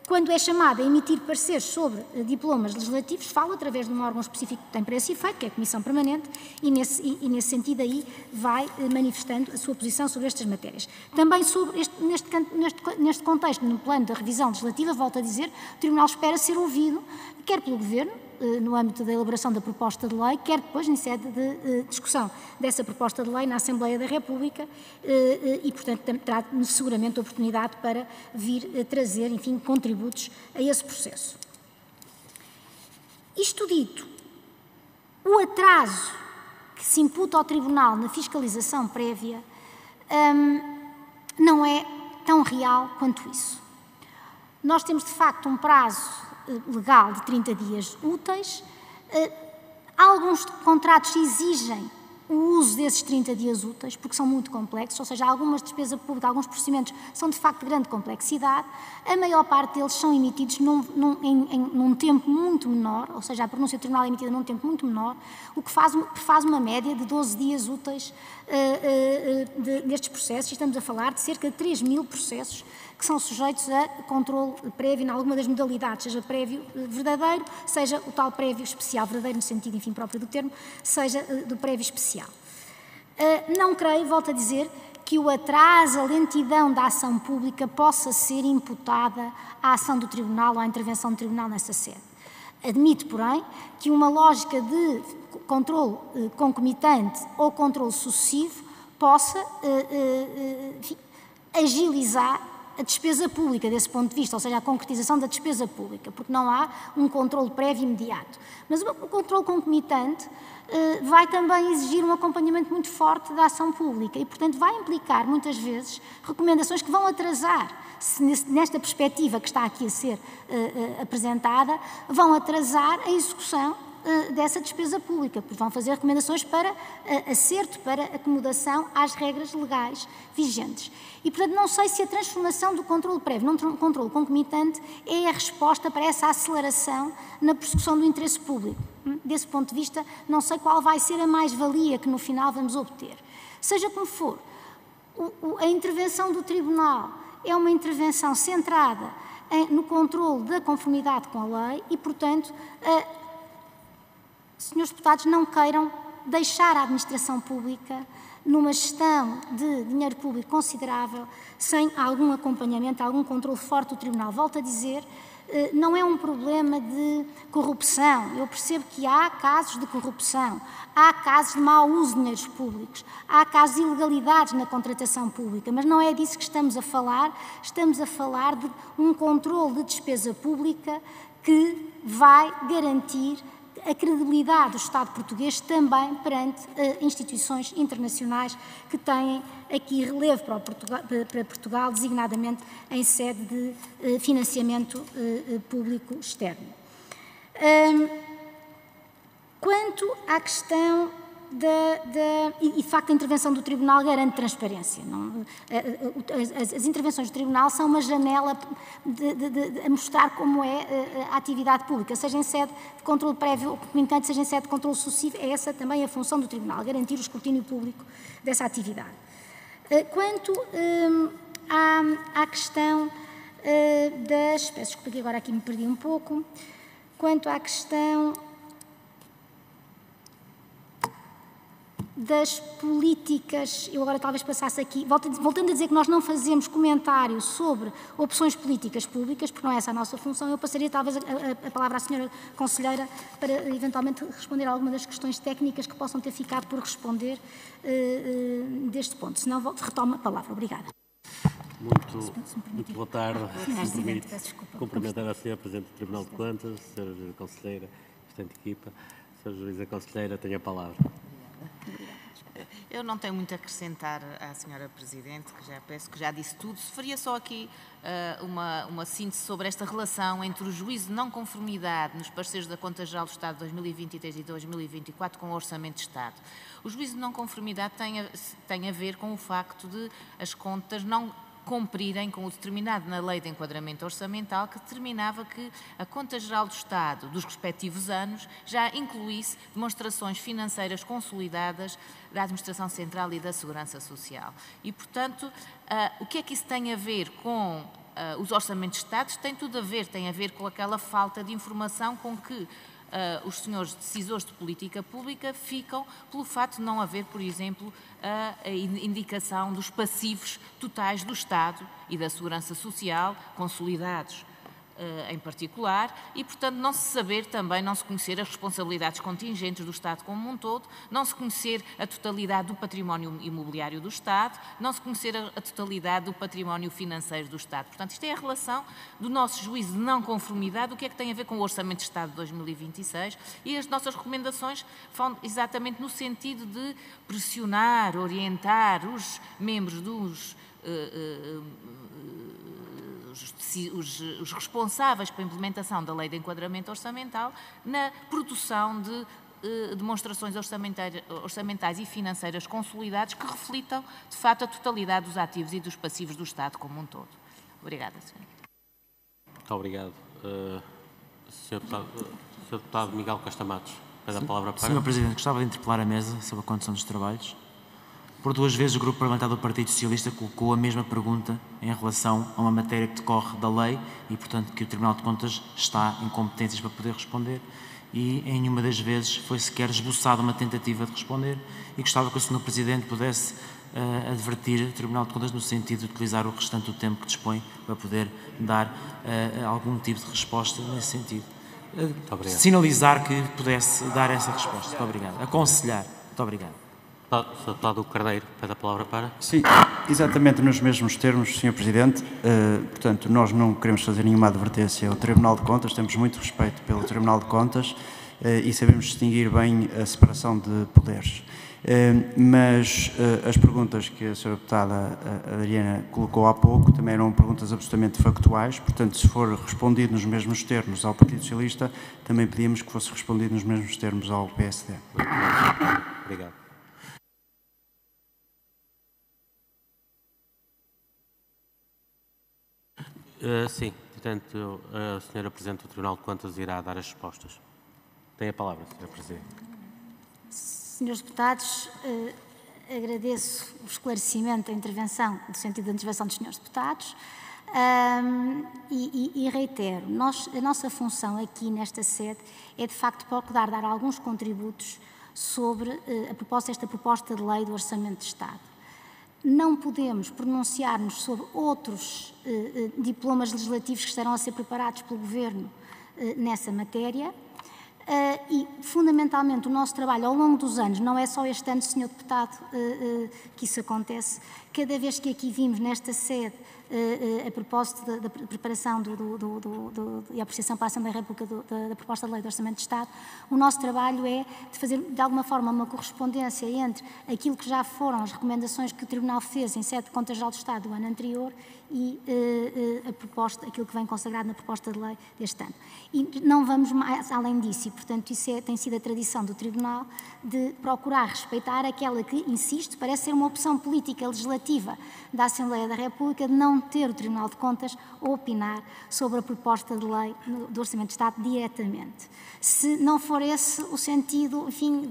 quando é chamado a emitir pareceres sobre diplomas legislativos, fala através de um órgão específico que tem para esse efeito, que é a Comissão Permanente, e nesse sentido aí vai manifestando a sua posição sobre estas matérias. Também sobre neste contexto, no plano da revisão legislativa, volto a dizer, o Tribunal espera ser ouvido, quer pelo Governo, no âmbito da elaboração da proposta de lei, quer depois em sede de discussão dessa proposta de lei na Assembleia da República e, portanto, terá seguramente a oportunidade para vir trazer, enfim, contributos a esse processo. Isto dito, o atraso que se imputa ao Tribunal na fiscalização prévia não é tão real quanto isso. Nós temos, de facto, um prazo legal de 30 dias úteis. Alguns contratos exigem o uso desses 30 dias úteis, porque são muito complexos, ou seja, algumas despesas públicas, alguns procedimentos são de facto de grande complexidade. A maior parte deles são emitidos num tempo muito menor, ou seja, a pronúncia do Tribunal é emitida num tempo muito menor, o que faz uma média de 12 dias úteis destes processos, e estamos a falar de cerca de 3.000 processos que são sujeitos a controle prévio em alguma das modalidades, seja prévio verdadeiro, seja o tal prévio especial, verdadeiro no sentido, enfim, próprio do termo, seja do prévio especial. Não creio, volto a dizer, que o atraso, a lentidão da ação pública possa ser imputada à ação do Tribunal ou à intervenção do Tribunal nessa sede. Admito, porém, que uma lógica de controle concomitante ou controle sucessivo possa enfim, agilizar a despesa pública desse ponto de vista, ou seja, a concretização da despesa pública, porque não há um controle prévio imediato. Mas o controle concomitante vai também exigir um acompanhamento muito forte da ação pública e, portanto, vai implicar, muitas vezes, recomendações que vão atrasar, nesta perspectiva que está aqui a ser apresentada, vão atrasar a execução dessa despesa pública, porque vão fazer recomendações para acerto, para acomodação às regras legais vigentes. E, portanto, não sei se a transformação do controle prévio num controle concomitante é a resposta para essa aceleração na persecução do interesse público. Desse ponto de vista, não sei qual vai ser a mais-valia que no final vamos obter. Seja como for, a intervenção do Tribunal é uma intervenção centrada no controle da conformidade com a lei e, portanto, senhores deputados, não queiram deixar a administração pública numa gestão de dinheiro público considerável, sem algum acompanhamento, algum controle forte do Tribunal. Volto a dizer, não é um problema de corrupção. Eu percebo que há casos de corrupção, há casos de mau uso de dinheiros públicos, há casos de ilegalidades na contratação pública, mas não é disso que estamos a falar. Estamos a falar de um controle de despesa pública que vai garantir a credibilidade do Estado português também perante instituições internacionais que têm aqui relevo para Portugal, designadamente em sede de financiamento público externo. Quanto à questão e de facto a intervenção do Tribunal garante transparência. As intervenções do Tribunal são uma janela a mostrar como é a atividade pública, seja em sede de controle prévio ou comunicante, seja em sede de controle sucessivo, é essa também a função do Tribunal, garantir o escrutínio público dessa atividade. Quanto à questão peço desculpa que agora aqui me perdi um pouco, quanto à questão das políticas, eu agora talvez passasse aqui, voltando a dizer que nós não fazemos comentário sobre opções políticas públicas, porque não é essa a nossa função, eu passaria talvez a palavra à senhora Conselheira para eventualmente responder a alguma das questões técnicas que possam ter ficado por responder deste ponto, senão retomo a palavra. Obrigada. Muito boa tarde. Se me permite cumprimentar a senhora Presidente do Tribunal de Contas, a senhora Conselheira, restante equipa, a senhora Juíza Conselheira, tem a palavra. Eu não tenho muito a acrescentar à senhora Presidente, penso que já disse tudo. Faria só aqui uma síntese sobre esta relação entre o juízo de não conformidade nos pareceres da Conta Geral do Estado de 2023 e 2024 com o Orçamento de Estado. O juízo de não conformidade tem a ver com o facto de as contas não cumprirem com o determinado na Lei de Enquadramento Orçamental, que determinava que a Conta Geral do Estado dos respectivos anos já incluísse demonstrações financeiras consolidadas da Administração Central e da Segurança Social. E, portanto, o que é que isso tem a ver com os orçamentos de Estado? Tem tudo a ver, tem a ver com aquela falta de informação com que os senhores decisores de política pública ficam pelo facto de não haver, por exemplo, a indicação dos passivos totais do Estado e da Segurança Social, consolidados em particular, e, portanto, não se saber também, não se conhecer as responsabilidades contingentes do Estado como um todo, não se conhecer a totalidade do património imobiliário do Estado, não se conhecer a totalidade do património financeiro do Estado. Portanto, isto é a relação do nosso juízo de não conformidade, o que é que tem a ver com o Orçamento de Estado de 2026, e as nossas recomendações vão exatamente no sentido de pressionar, orientar os membros dos os responsáveis pela implementação da Lei de Enquadramento Orçamental na produção de demonstrações orçamentais e financeiras consolidadas que reflitam, de facto, a totalidade dos ativos e dos passivos do Estado como um todo. Obrigada, senhora. Muito obrigado. Sr. Deputado Miguel Costa Matos, pede a palavra para... Sr. Presidente, gostava de interpelar a mesa sobre a condução dos trabalhos. Por duas vezes o Grupo Parlamentar do Partido Socialista colocou a mesma pergunta em relação a uma matéria que decorre da lei e, portanto, que o Tribunal de Contas está em competências para poder responder, e em nenhuma das vezes foi sequer esboçada uma tentativa de responder, e gostava que o Sr. Presidente pudesse advertir o Tribunal de Contas no sentido de utilizar o restante do tempo que dispõe para poder dar algum tipo de resposta nesse sentido. Sinalizar que pudesse dar essa resposta. Muito obrigado. Aconselhar. Muito obrigado. Sr. Deputado Carneiro, pede a palavra para... Sim, exatamente nos mesmos termos, Sr. Presidente. Portanto, nós não queremos fazer nenhuma advertência ao Tribunal de Contas, temos muito respeito pelo Tribunal de Contas e sabemos distinguir bem a separação de poderes. Mas as perguntas que a Sra. Deputada Adriana colocou há pouco também eram perguntas absolutamente factuais, portanto, se for respondido nos mesmos termos ao Partido Socialista, também pedíamos que fosse respondido nos mesmos termos ao PSD. Obrigado. Sim, portanto, a Sra. Presidente do Tribunal de Contas irá dar as respostas. Tem a palavra, Sra. Presidente. Senhores deputados, agradeço o esclarecimento da intervenção, do sentido da intervenção dos senhores deputados, e reitero, a nossa função aqui nesta sede é, de facto, procurar dar alguns contributos sobre esta proposta de lei do Orçamento de Estado. Não podemos pronunciar-nos sobre outros diplomas legislativos que estarão a ser preparados pelo Governo nessa matéria e, fundamentalmente, o nosso trabalho ao longo dos anos, não é só este ano, Sr. Deputado, que isso acontece, cada vez que aqui vimos nesta sede a propósito da preparação e apreciação para a Assembleia da República da proposta de lei do Orçamento de Estado, o nosso trabalho é de fazer, de alguma forma, uma correspondência entre aquilo que já foram as recomendações que o Tribunal fez em sede de Contas Geral do Estado do ano anterior e aquilo que vem consagrado na proposta de lei deste ano. E não vamos mais além disso, e, portanto, isso tem sido a tradição do Tribunal de procurar respeitar aquela que, insisto, parece ser uma opção política legislativa da Assembleia da República de não ter o Tribunal de Contas a opinar sobre a proposta de lei do Orçamento de Estado diretamente. Se não for esse o sentido, enfim,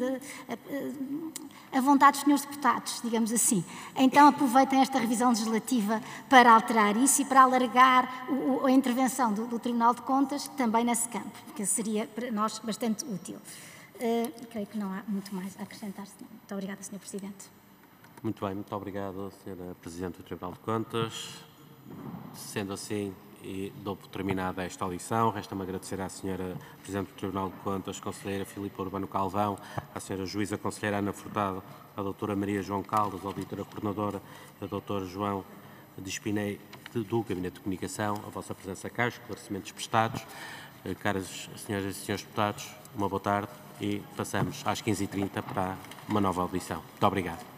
a vontade dos senhores deputados, digamos assim, então aproveitem esta revisão legislativa para alterar isso e para alargar a intervenção do Tribunal de Contas também nesse campo, porque seria para nós bastante útil. Creio que não há muito mais a acrescentar. Muito obrigada, Sr. Presidente. Muito bem, muito obrigado, Sra. Presidente do Tribunal de Contas. Sendo assim, e dou por terminada esta audição. Resta-me agradecer à Sra. Presidente do Tribunal de Contas, Conselheira Filipa Urbano Calvão, à Sra. Juíza Conselheira Ana Furtado, à Dra. Maria João Caldas, à Auditora Coordenadora, ao Dr. João Dispinei, do Gabinete de Comunicação, a vossa presença cá, os esclarecimentos prestados. Caras senhoras e senhores deputados, uma boa tarde e passamos às 15h30 para uma nova audição. Muito obrigado.